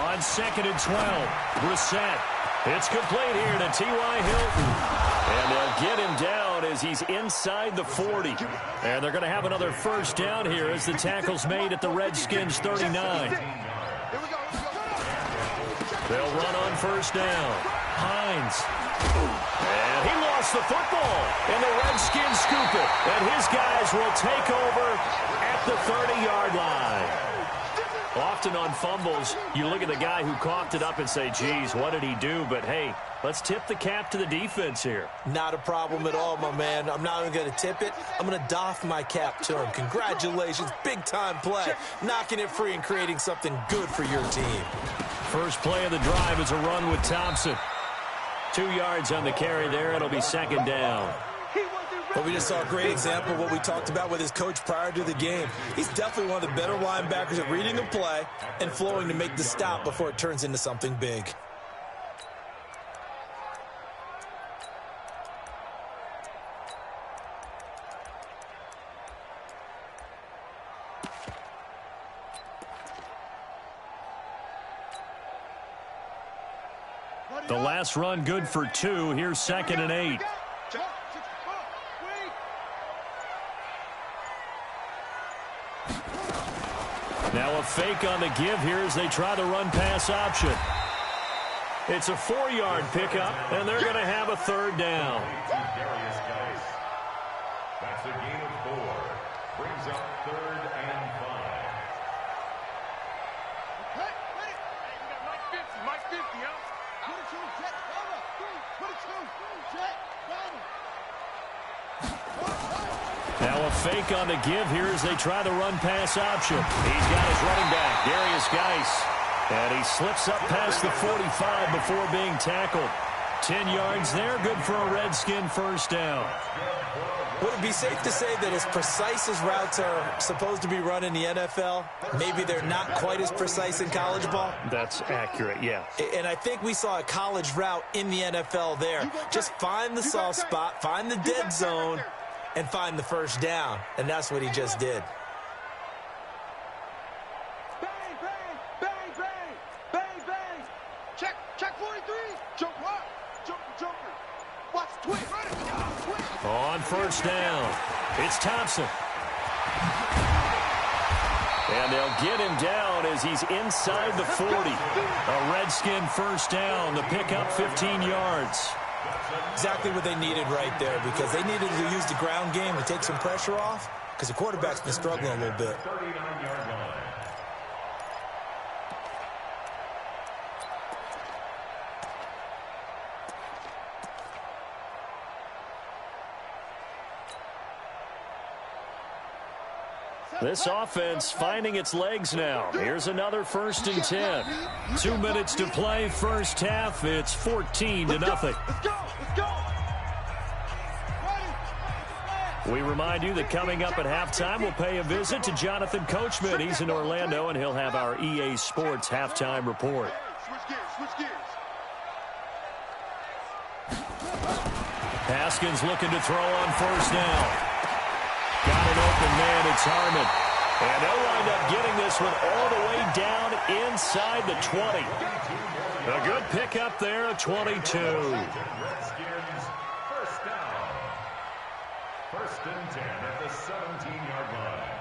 On second and 12, Brissett. It's complete here to T.Y. Hilton. And they'll get him down as he's inside the 40. And they're going to have another first down here as the tackle's made at the Redskins' 39. They'll run on first down. Hines. And he lost the football. And the Redskins scoop it. And his guys will take over at the 30-yard line. Often on fumbles, you look at the guy who coughed it up and say, geez, what did he do? But, hey, let's tip the cap to the defense here. Not a problem at all, my man. I'm not even going to tip it. I'm going to doff my cap to him. Congratulations. Big-time play. Knocking it free and creating something good for your team. First play of the drive is a run with Thompson. 2 yards on the carry there. It'll be second down. Well, we just saw a great example of what we talked about with his coach prior to the game. He's definitely one of the better linebackers at reading a play and flowing to make the stop before it turns into something big. The last run good for 2. Here's second and 8. Now a fake on the give here as they try the run-pass option. It's a 4-yard pickup, and they're going to have a third down. That's a gain of 4. Brings up third and 5. Now a fake on the give here as they try the run-pass option. He's got his running back, Darius Geis. And he slips up past the 45 before being tackled. 10 yards there, good for a Redskin first down. Would it be safe to say that as precise as routes are supposed to be run in the NFL, maybe they're not quite as precise in college ball? That's accurate, yeah. And I think we saw a college route in the NFL there. Just find the soft spot, find the dead zone, and find the first down. And that's what he just did. Bang, bang, bang, bang, bang, bang. Check 43. Jump rock. Jumper. On first down, it's Thompson. And they'll get him down as he's inside the 40. A Redskin first down, the pickup 15 yards. Exactly what they needed right there, because they needed to use the ground game to take some pressure off, because the quarterback's been struggling a little bit. This offense finding its legs now. Here's another 1st and 10. 2 minutes to play, first half. It's 14-0. Let's go. We remind you that coming up at halftime, we'll pay a visit to Jonathan Coachman. He's in Orlando, and he'll have our EA Sports halftime report. Switch gears. Haskins looking to throw on first down. Got an open man, it's Harmon. And they'll wind up getting this one all the way down inside the 20. A good pickup there, a 22. Redskins, first down. 1st and 10 at the 17-yard line.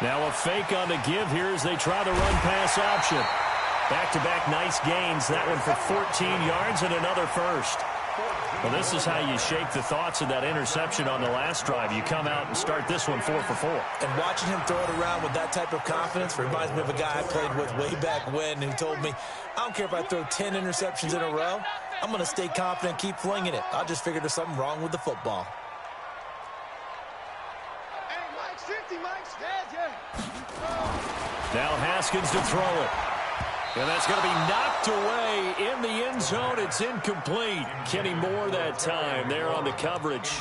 Now a fake on the give here as they try the run-pass option. Back-to-back nice gains. That one for 14 yards and another first. Well, this is how you shake the thoughts of that interception on the last drive. You come out and start this one 4 for 4. And watching him throw it around with that type of confidence reminds me of a guy I played with way back when who told me, I don't care if I throw 10 interceptions in a row. I'm going to stay confident, keep flinging it. I just figured there's something wrong with the football. Hey, Mike's 50, Mike's. Now Haskins to throw it. And that's going to be knocked away in the end zone. It's incomplete. Kenny Moore that time there on the coverage.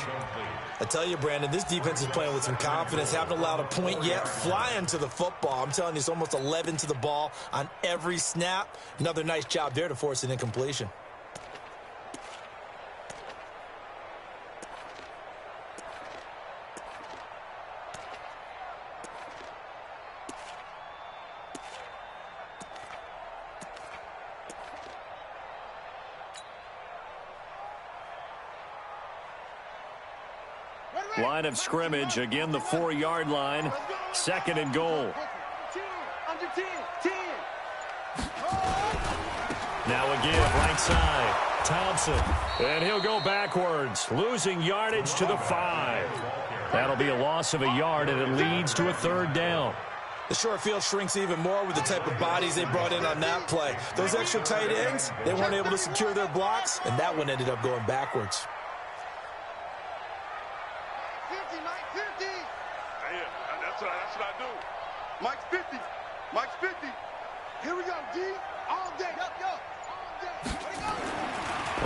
I tell you, Brandon, this defense is playing with some confidence. Haven't allowed a point yet. Flying to the football. I'm telling you, it's almost 11 to the ball on every snap. Another nice job there to force an incompletion. Line of scrimmage, again the 4-yard line. 2nd and goal. Under 10. Now a give, right side. Thompson. And he'll go backwards, losing yardage to the 5. That'll be a loss of a yard, and it leads to a 3rd down. The short field shrinks even more with the type of bodies they brought in on that play. Those extra tight ends, they weren't able to secure their blocks, and that one ended up going backwards. That's what I do. Mike's 50. Here we go, D. All day. All day. Here we go.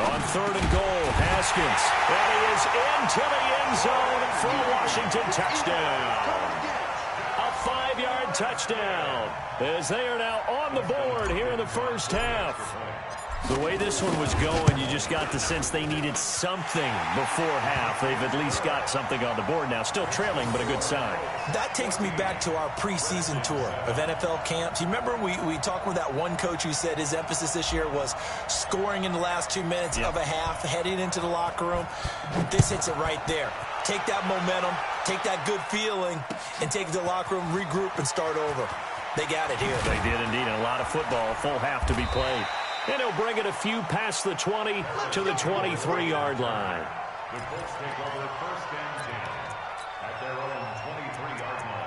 On 3rd and goal, Haskins. And he is into the end zone for a Washington touchdown. A 5-yard touchdown as they are now on the board here in the first half. The way this one was going, you just got the sense they needed something before half. They've at least got something on the board now. Still trailing, but a good sign. That takes me back to our preseason tour of NFL camps. You remember we talked with that one coach who said his emphasis this year was scoring in the last 2 minutes of a half, heading into the locker room. This hits it right there. Take that momentum, take that good feeling, and take it to the locker room, regroup, and start over. They got it here. They did indeed, and a lot of football, a full half to be played. And he'll bring it a few past the 20 to the 23-yard line. The Colts take over 1st and 10 at their own 23-yard line.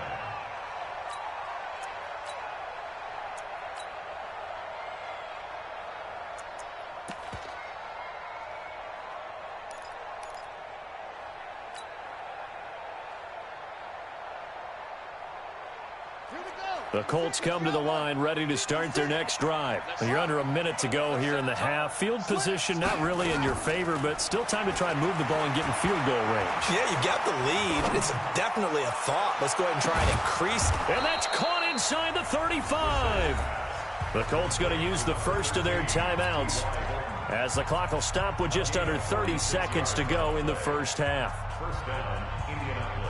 The Colts come to the line ready to start their next drive. You're under a minute to go here in the half. Field position not really in your favor, but still time to try and move the ball and get in field goal range. Yeah, you've got the lead. It's definitely a thought. Let's go ahead and try and increase. And that's caught inside the 35. The Colts going to use the first of their timeouts as the clock will stop with just under 30 seconds to go in the first half. First down, Indianapolis.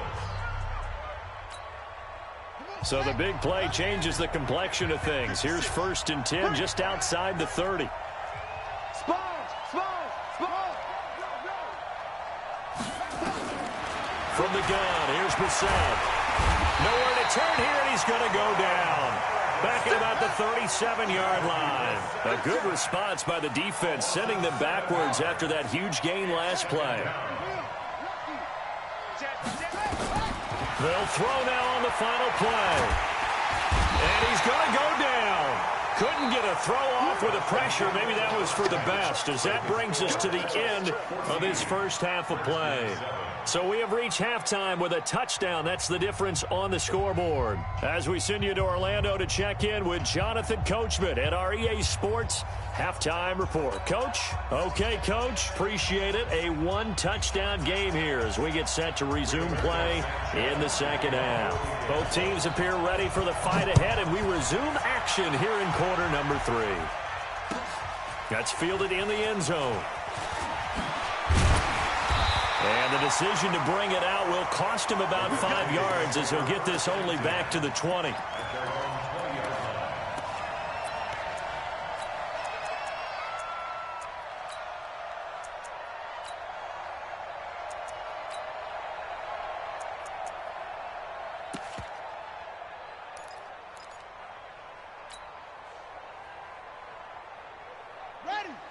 So the big play changes the complexion of things. Here's 1st and 10 just outside the 30. Sponge. From the gun, here's Brissett. Nowhere to turn here, and he's going to go down. Back at about the 37-yard line. A good response by the defense, sending them backwards after that huge gain last play. They'll throw now on the final play. And he's going to go down. Couldn't get a throw off with the pressure. Maybe that was for the best, as that brings us to the end of his first half of play. So we have reached halftime with a touchdown. That's the difference on the scoreboard. As we send you to Orlando to check in with Jonathan Coachman at our EA Sports Halftime Report. Coach? Okay, Coach. Appreciate it. A one-touchdown game here as we get set to resume play in the second half. Both teams appear ready for the fight ahead, and we resume action here in quarter number 3. That's fielded in the end zone. And the decision to bring it out will cost him about 5 yards as he'll get this only back to the 20.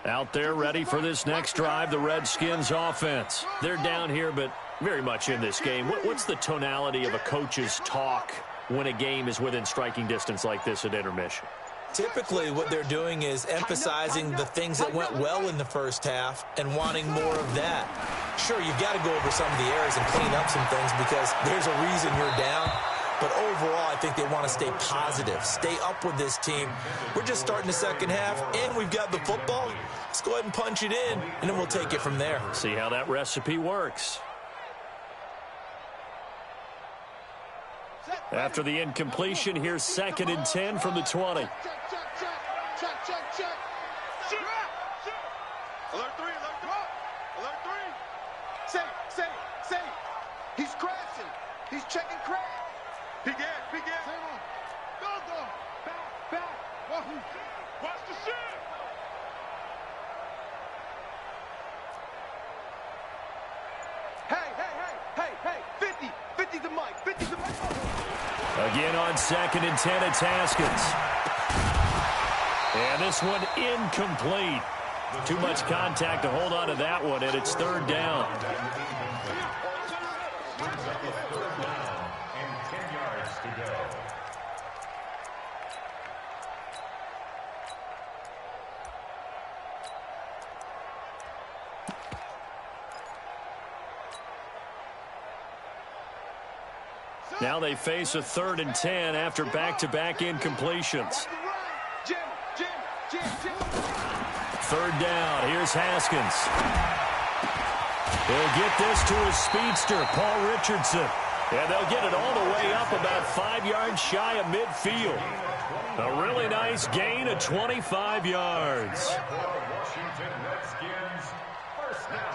Out there ready for this next drive, the Redskins offense. They're down here, but very much in this game. What's the tonality of a coach's talk when a game is within striking distance like this at intermission? Typically, what they're doing is emphasizing the things that went well in the first half and wanting more of that. Sure, you've got to go over some of the errors and clean up some things because there's a reason you're down. But overall, I think they want to stay positive, stay up with this team. We're just starting the second half, and we've got the football. Let's go ahead and punch it in, and then we'll take it from there. See how that recipe works. After the incompletion, here's 2nd and 10 from the 20. Check. Alert 3. Alert 3. Say. He's crashing. He's checking crash. Big ass. Go. Back. Watch the shit. Hey. 50 the mic. Again on 2nd and 10, it's Haskins. And this one incomplete. Too much contact to hold on to that one, and it's 3rd down. And 10 yards to go. Now they face a 3rd and 10 after back-to-back incompletions. Jim. 3rd down. Here's Haskins. He'll get this to his speedster, Paul Richardson. And they'll get it all the way up about 5 yards shy of midfield. A really nice gain of 25 yards. Washington Redskins, first down.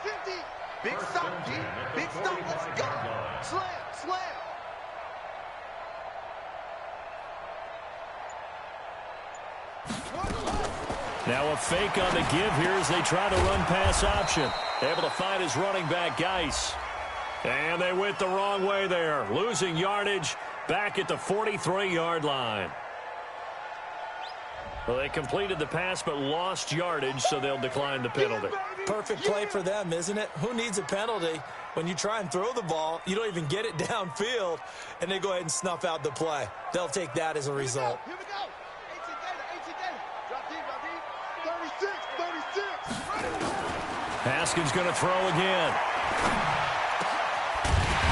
50. Big stop, G. Big stop. Let's go. Slam. Now a fake on the give here as they try to run pass option. Able to find his running back, Geis. And they went the wrong way there. Losing yardage back at the 43-yard line. Well, they completed the pass but lost yardage, so they'll decline the penalty. Perfect play for them, isn't it? Who needs a penalty? When you try and throw the ball, you don't even get it downfield, and they go ahead and snuff out the play. They'll take that as a result. Here we go. 18 data. Drop deep. 36. Haskins going to throw again.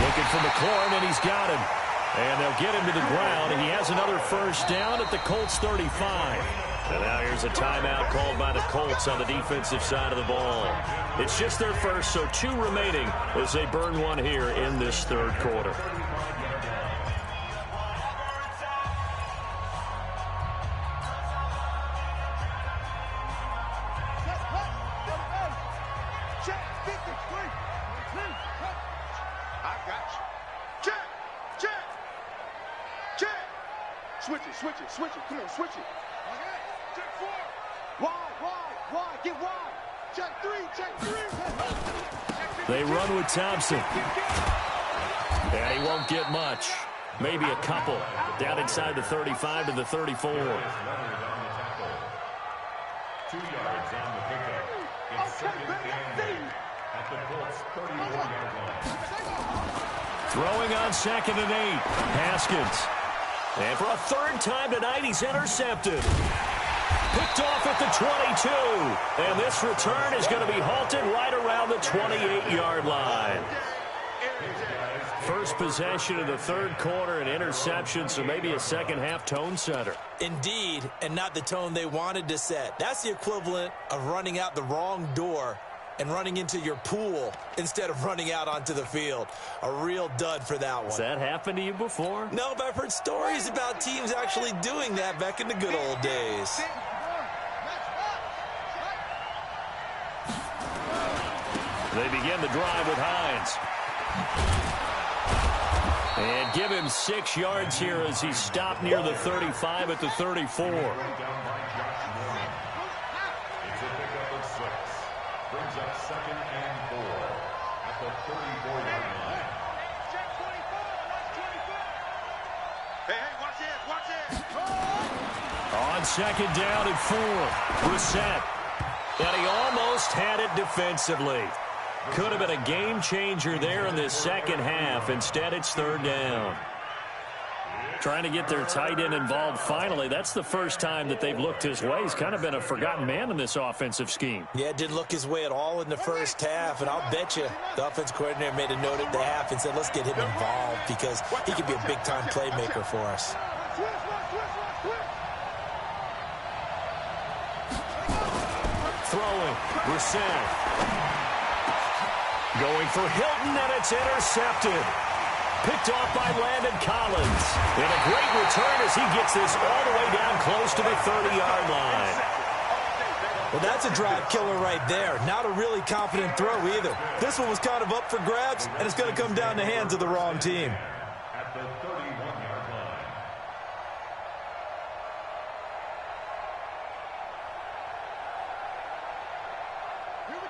Looking for McLaurin, and he's got him. And they'll get him to the ground, and he has another first down at the Colts 35. And now here's a timeout called by the Colts on the defensive side of the ball. It's just their first, so 2 remaining as they burn one here in this 3rd quarter. Switch it. Come on, switch it. Check 4. Why? Get wide. Check three. They run with Thompson. And he won't get much. Maybe a couple. Down inside the 35 to the 34. 2 yards on the pickup. It's second and 8 at the Colts' 31-yard line. Throwing on 2nd and 8. Haskins. And for a third time tonight, he's intercepted. Picked off at the 22. And this return is going to be halted right around the 28-yard line. First possession of the third quarter, an interception, so maybe a second-half tone setter. Indeed, and not the tone they wanted to set. That's the equivalent of running out the wrong door and running into your pool instead of running out onto the field. A real dud for that one. Has that happened to you before? No, but I've heard stories about teams actually doing that back in the good old days. They begin the drive with Hines. And give him 6 yards here as he stopped near the 35 at the 34. It's a pickup of 6. Brings up 2nd and 4 at the 34-yard line. Hey, watch it. On 2nd down and 4. Brissett. And he almost had it defensively. Could have been a game changer there in this second half. Instead, it's 3rd down. Trying to get their tight end involved finally. That's the first time that they've looked his way. He's kind of been a forgotten man in this offensive scheme. Yeah, it didn't look his way at all in the first half, and I'll bet you the offense coordinator made a note at the half and said, let's get him involved because he could be a big-time playmaker for us. Throwing. Brissett. Going for Hilton, and it's intercepted. Picked off by Landon Collins. And a great return as he gets this all the way down close to the 30-yard line. Well, that's a drive killer right there. Not a really confident throw either. This one was kind of up for grabs, and it's going to come down the hands of the wrong team. At the 31-yard line.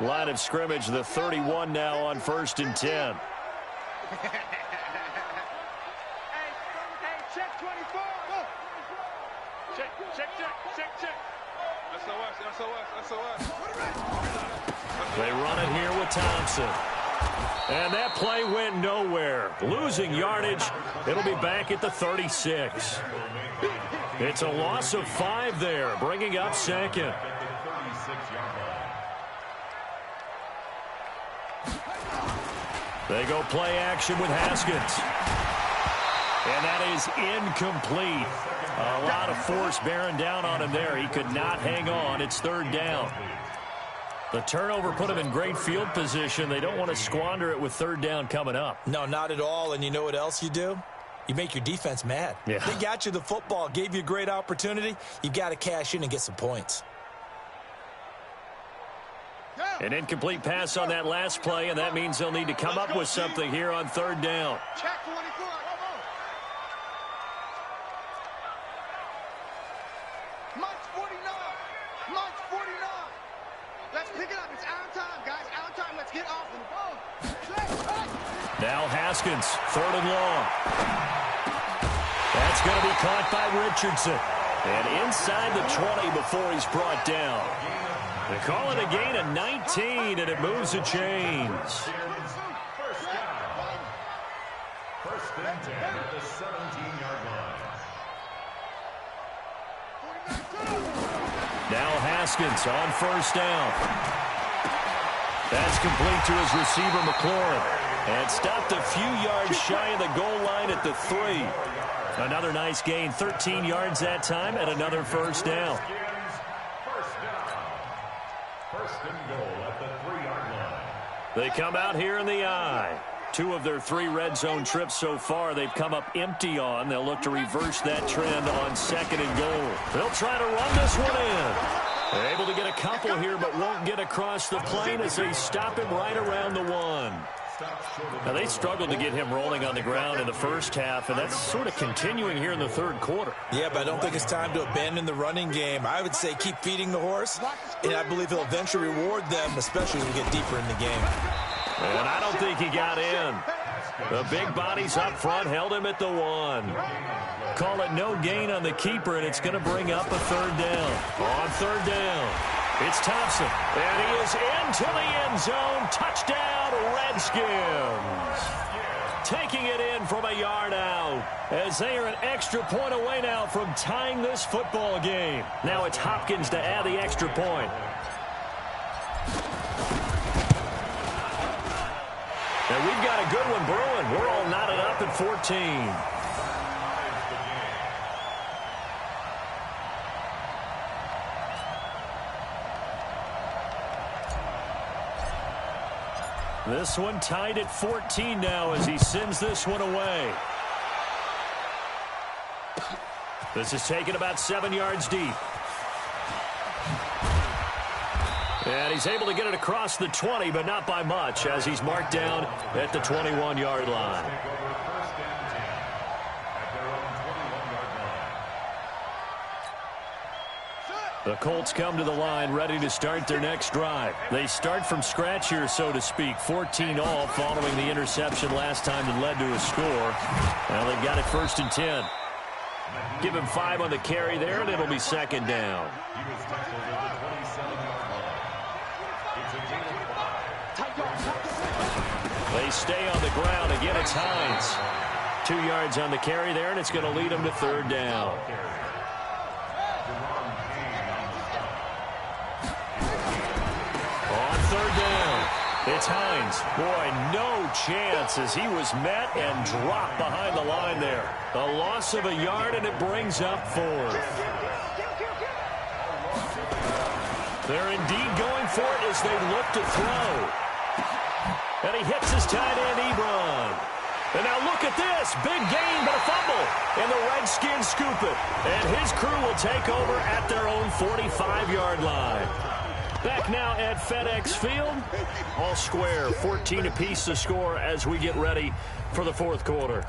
Line of scrimmage, the 31 now on 1st and 10. Hey, check 24. Go. Check. That's They run it here with Thompson. And that play went nowhere. Losing yardage. It'll be back at the 36. It's a loss of 5 there, bringing up 2nd. They go play action with Haskins. And that is incomplete. A lot of force bearing down on him there. He could not hang on. It's 3rd down. The turnover put him in great field position. They don't want to squander it with 3rd down coming up. No, not at all. And you know what else you do? You make your defense mad. Yeah. They got you the football, gave you a great opportunity. You've got to cash in and get some points. An incomplete pass on that last play, and that means they'll need to come up with something here on 3rd down. Check 24. March 49. Let's pick it up. It's our time, guys. Our time. Let's get off the ball. Now Haskins, 3rd and long. That's going to be caught by Richardson. And inside the 20 before he's brought down. They call it a gain of 19, and it moves the chains. First down. 1st and 10 at the 17-yard line. Now Haskins on 1st down. That's complete to his receiver, McLaurin. And stopped a few yards shy of the goal line at the 3. Another nice gain, 13 yards that time, and another 1st down. They come out here in the I. 2 of their 3 red zone trips so far they've come up empty on. They'll look to reverse that trend on 2nd and goal. They'll try to run this one in. They're able to get a couple here, but won't get across the plane as they stop him right around the 1. Now, they struggled to get him rolling on the ground in the first half, and that's sort of continuing here in the third quarter. Yeah, but I don't think it's time to abandon the running game. I would say keep feeding the horse, and I believe he'll eventually reward them, especially as we get deeper in the game. And I don't think he got in. The big bodies up front held him at the 1. Call it no gain on the keeper, and it's going to bring up a third down. On third down, it's Thompson, and he is into the end zone. Touchdown, Redskins. Taking it in from a yard out, as they are an extra point away now from tying this football game. Now it's Hopkins to add the extra point. And we've got a good one brewing. We're all knotted up at 14. This one tied at 14 now as he sends this one away. This is taken about 7 yards deep. And he's able to get it across the 20, but not by much, as he's marked down at the 21-yard line. The Colts come to the line ready to start their next drive. They start from scratch here, so to speak. 14-all following the interception last time that led to a score. Now they've got it 1st and 10. Give him 5 on the carry there, and it'll be 2nd down. They stay on the ground. Again, it's Hines. 2 yards on the carry there, and it's going to lead them to 3rd down. On 3rd down, it's Hines. Boy, no chance as he was met and dropped behind the line there. A loss of a yard, and it brings up 4th. They're indeed going for it as they look to throw. And he hits his tight end, Ebron. And now look at this. Big gain, but a fumble. And the Redskins scoop it. And his crew will take over at their own 45-yard line. Back now at FedEx Field. All square, 14 apiece to score as we get ready for the 4th quarter.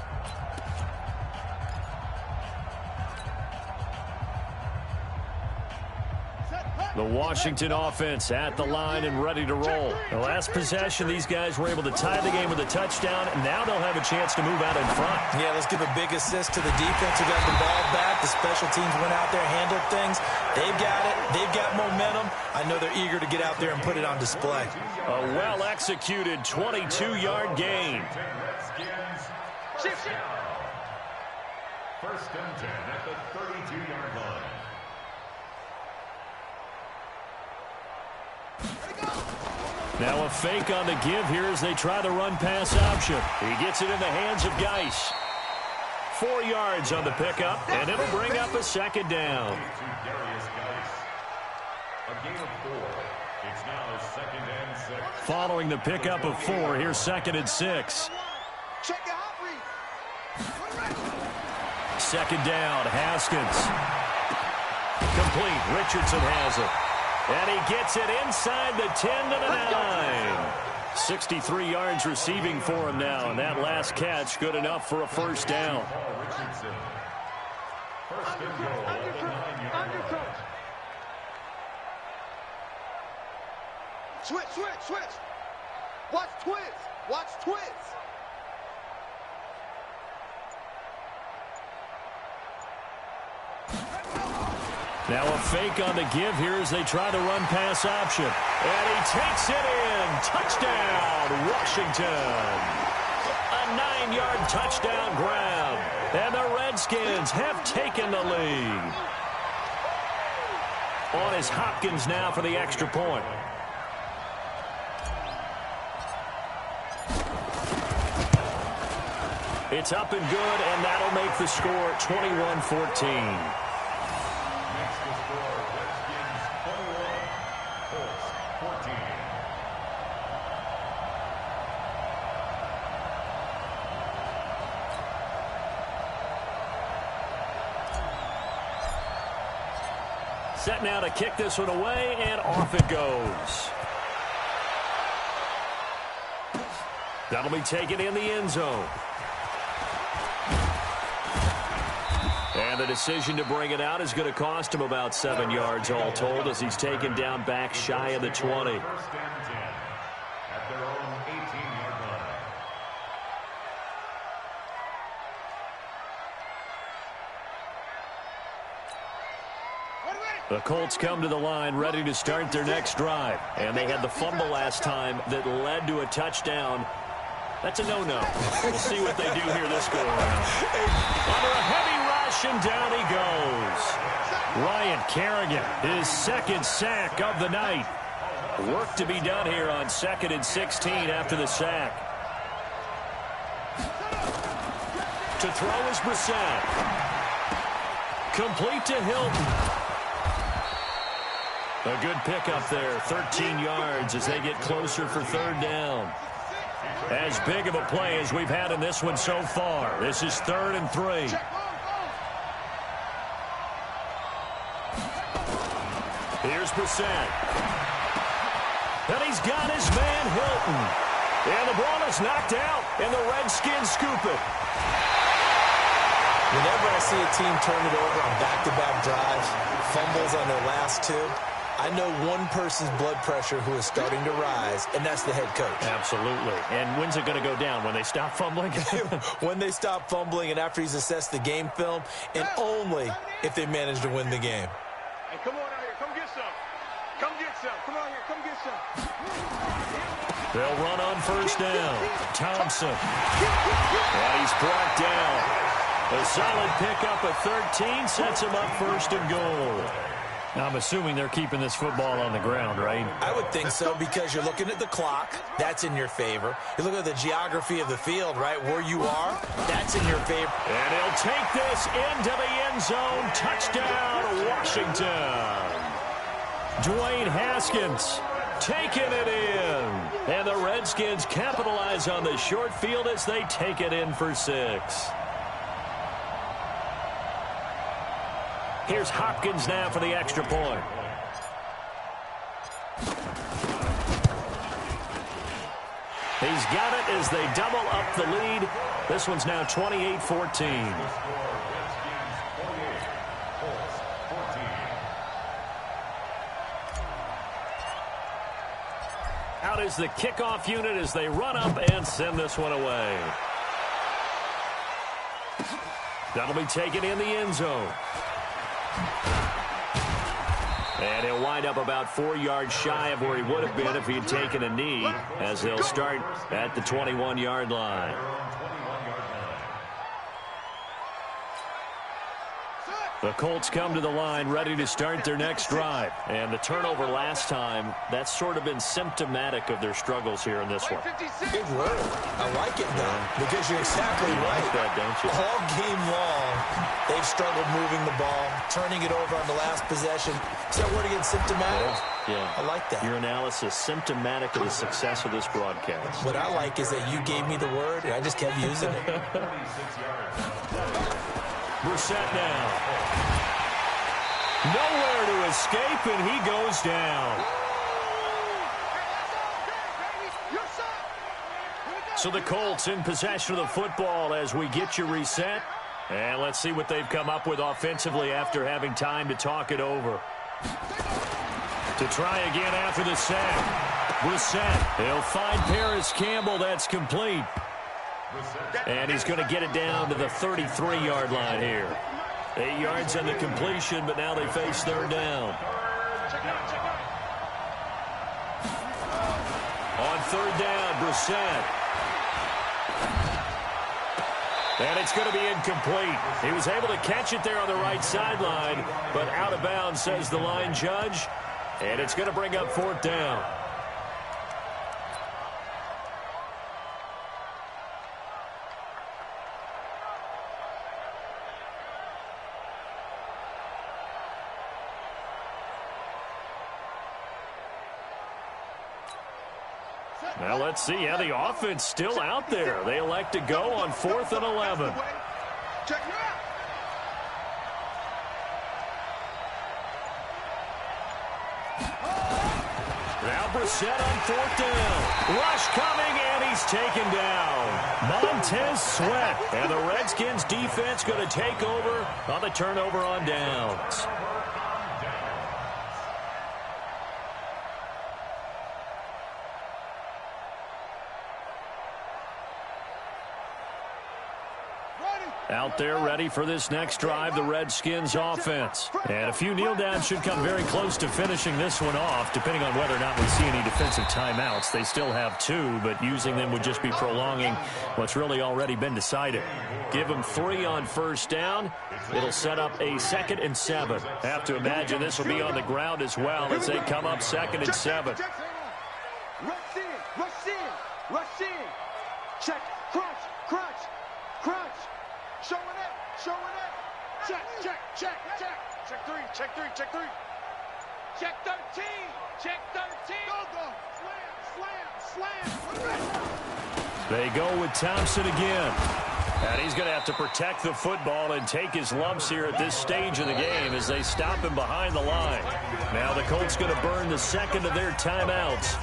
The Washington offense at the line and ready to roll. The last possession, these guys were able to tie the game with a touchdown, and now they'll have a chance to move out in front. Yeah, let's give a big assist to the defense who got the ball back. The special teams went out there, handled things. They've got it. They've got momentum. I know they're eager to get out there and put it on display. A well-executed 22-yard gain. 1st and 10 at the 32-yard line. Now a fake on the give here as they try the run-pass option. He gets it in the hands of Geis. 4 yards on the pickup, and it'll bring up a 2nd down. A gain of 4. It's now 2nd and 6. Following the pickup of 4, here's 2nd and 6. Check it out, Reed. 2nd down, Haskins. Complete, Richardson has it. And he gets it inside the 10 to the 9. 63 yards receiving for him now, and that last catch good enough for a 1st down. First and goal at the 9-yard line. Switch. Watch twins. Now a fake on the give here as they try the run-pass option. And he takes it in. Touchdown, Washington. A 9-yard touchdown grab. And the Redskins have taken the lead. On is Hopkins now for the extra point. It's up and good, and that'll make the score 21-14. Set now to kick this one away, and off it goes. That'll be taken in the end zone. And the decision to bring it out is going to cost him about 7 yards all told as he's taken down back shy of the 20. First and 10 at their own 18-yard line. The Colts come to the line ready to start their next drive. And they had the fumble last time that led to a touchdown. That's a no-no. We'll see what they do here this go-around. Under a heavy rush, and down he goes. Ryan Kerrigan, his second sack of the night. Work to be done here on 2nd and 16 after the sack. To throw is Brissett. Complete to Hilton. A good pickup there, 13 yards as they get closer for 3rd down. As big of a play as we've had in this one so far. This is 3rd and 3. Here's Brissett. And he's got his man Hilton. And the ball is knocked out, and the Redskins scoop it. Whenever I see a team turn it over on back-to-back drives, fumbles on their last 2, I know one person's blood pressure who is starting to rise, and that's the head coach. Absolutely. And when's it going to go down? When they stop fumbling? When they stop fumbling and after he's assessed the game film, and only if they manage to win the game. Hey, come on out here. Come get some. Come get some. Come on here. Come get some. They'll run on 1st down. Thompson. And he's brought down. A solid pickup at 13 sets him up 1st and goal. Now, I'm assuming they're keeping this football on the ground, right? I would think so because you're looking at the clock. That's in your favor. You look at the geography of the field, right? Where you are, that's in your favor. And he'll take this into the end zone. Touchdown, Washington. Dwayne Haskins taking it in. And the Redskins capitalize on the short field as they take it in for 6. Here's Hopkins now for the extra point. He's got it as they double up the lead. This one's now 28-14. Out is the kickoff unit as they run up and send this one away. That'll be taken in the end zone. And he'll wind up about 4 yards shy of where he would have been if he had taken a knee, as they'll start at the 21-yard line. The Colts come to the line ready to start their next drive. And the turnover last time, that's sort of been symptomatic of their struggles here in this one. Good word. I like it, though, because you're exactly right. You like that, don't you? All game long, they've struggled moving the ball, turning it over on the last possession. Is that word again, symptomatic? Yeah. I like that. Your analysis, symptomatic of the success of this broadcast. What I like is that you gave me the word, and I just kept using it. Brissett now. Nowhere to escape, and he goes down. So the Colts in possession of the football as we get you reset. And let's see what they've come up with offensively after having time to talk it over. To try again after the sack. Brissett, he'll find Paris Campbell. That's complete. And he's going to get it down to the 33-yard line here. 8 yards on the completion, but now they face 3rd down. On 3rd down, Brissett. And it's going to be incomplete. He was able to catch it there on the right sideline, but out of bounds, says the line judge. And it's going to bring up 4th down. Now let's see how the offense still out there. They elect to go on 4th and 11. Now Brissett on 4th down. Rush coming, and he's taken down. Montez Sweat. And the Redskins defense going to take over on the turnover on downs. Out there ready for this next drive, the Redskins offense. And a few kneel downs should come very close to finishing this one off, depending on whether or not we see any defensive timeouts. They still have 2, but using them would just be prolonging what's really already been decided. Give them 3 on first down. It'll set up a 2nd and 7. Have to imagine this will be on the ground as well as they come up 2nd and 7. Rush in, rush in, rush in. Check, crunch, crunch, crunch. Showing it, showing it. Check, check, check, check. Check 3, check 3, check 3. Check 13, check 13. Go, slam, slam, slam. They go with Thompson again. And he's going to have to protect the football and take his lumps here at this stage of the game as they stop him behind the line. Now the Colts going to burn the 2nd of their timeouts,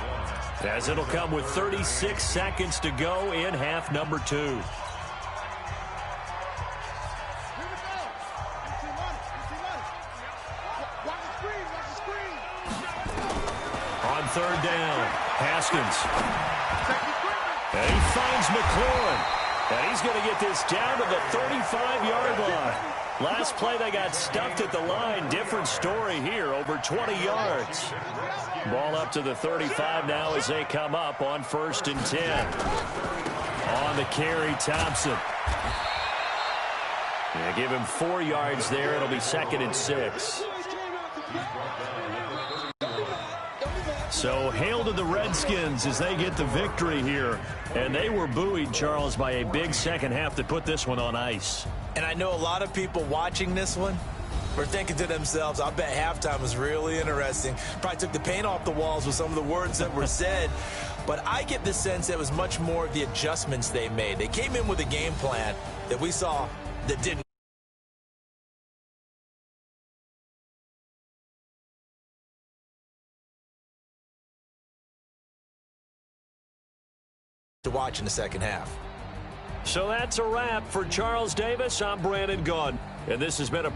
as it'll come with 36 seconds to go in half number 2. On 3rd down, Haskins. And he finds McLaurin. And he's going to get this down to the 35-yard line. Last play, they got stuffed at the line. Different story here, over 20 yards. Ball up to the 35 now as they come up on 1st and 10. On the carry, Thompson. Yeah, give him 4 yards there. It'll be 2nd and 6. So hail to the Redskins as they get the victory here. And they were buoyed, Charles, by a big second half that put this one on ice. And I know a lot of people watching this one were thinking to themselves, I bet halftime was really interesting. Probably took the paint off the walls with some of the words that were said. But I get the sense it was much more of the adjustments they made. They came in with a game plan that we saw that didn't to watch in the second half. So that's a wrap for Charles Davis. I'm Brandon Gaudin, and this has been a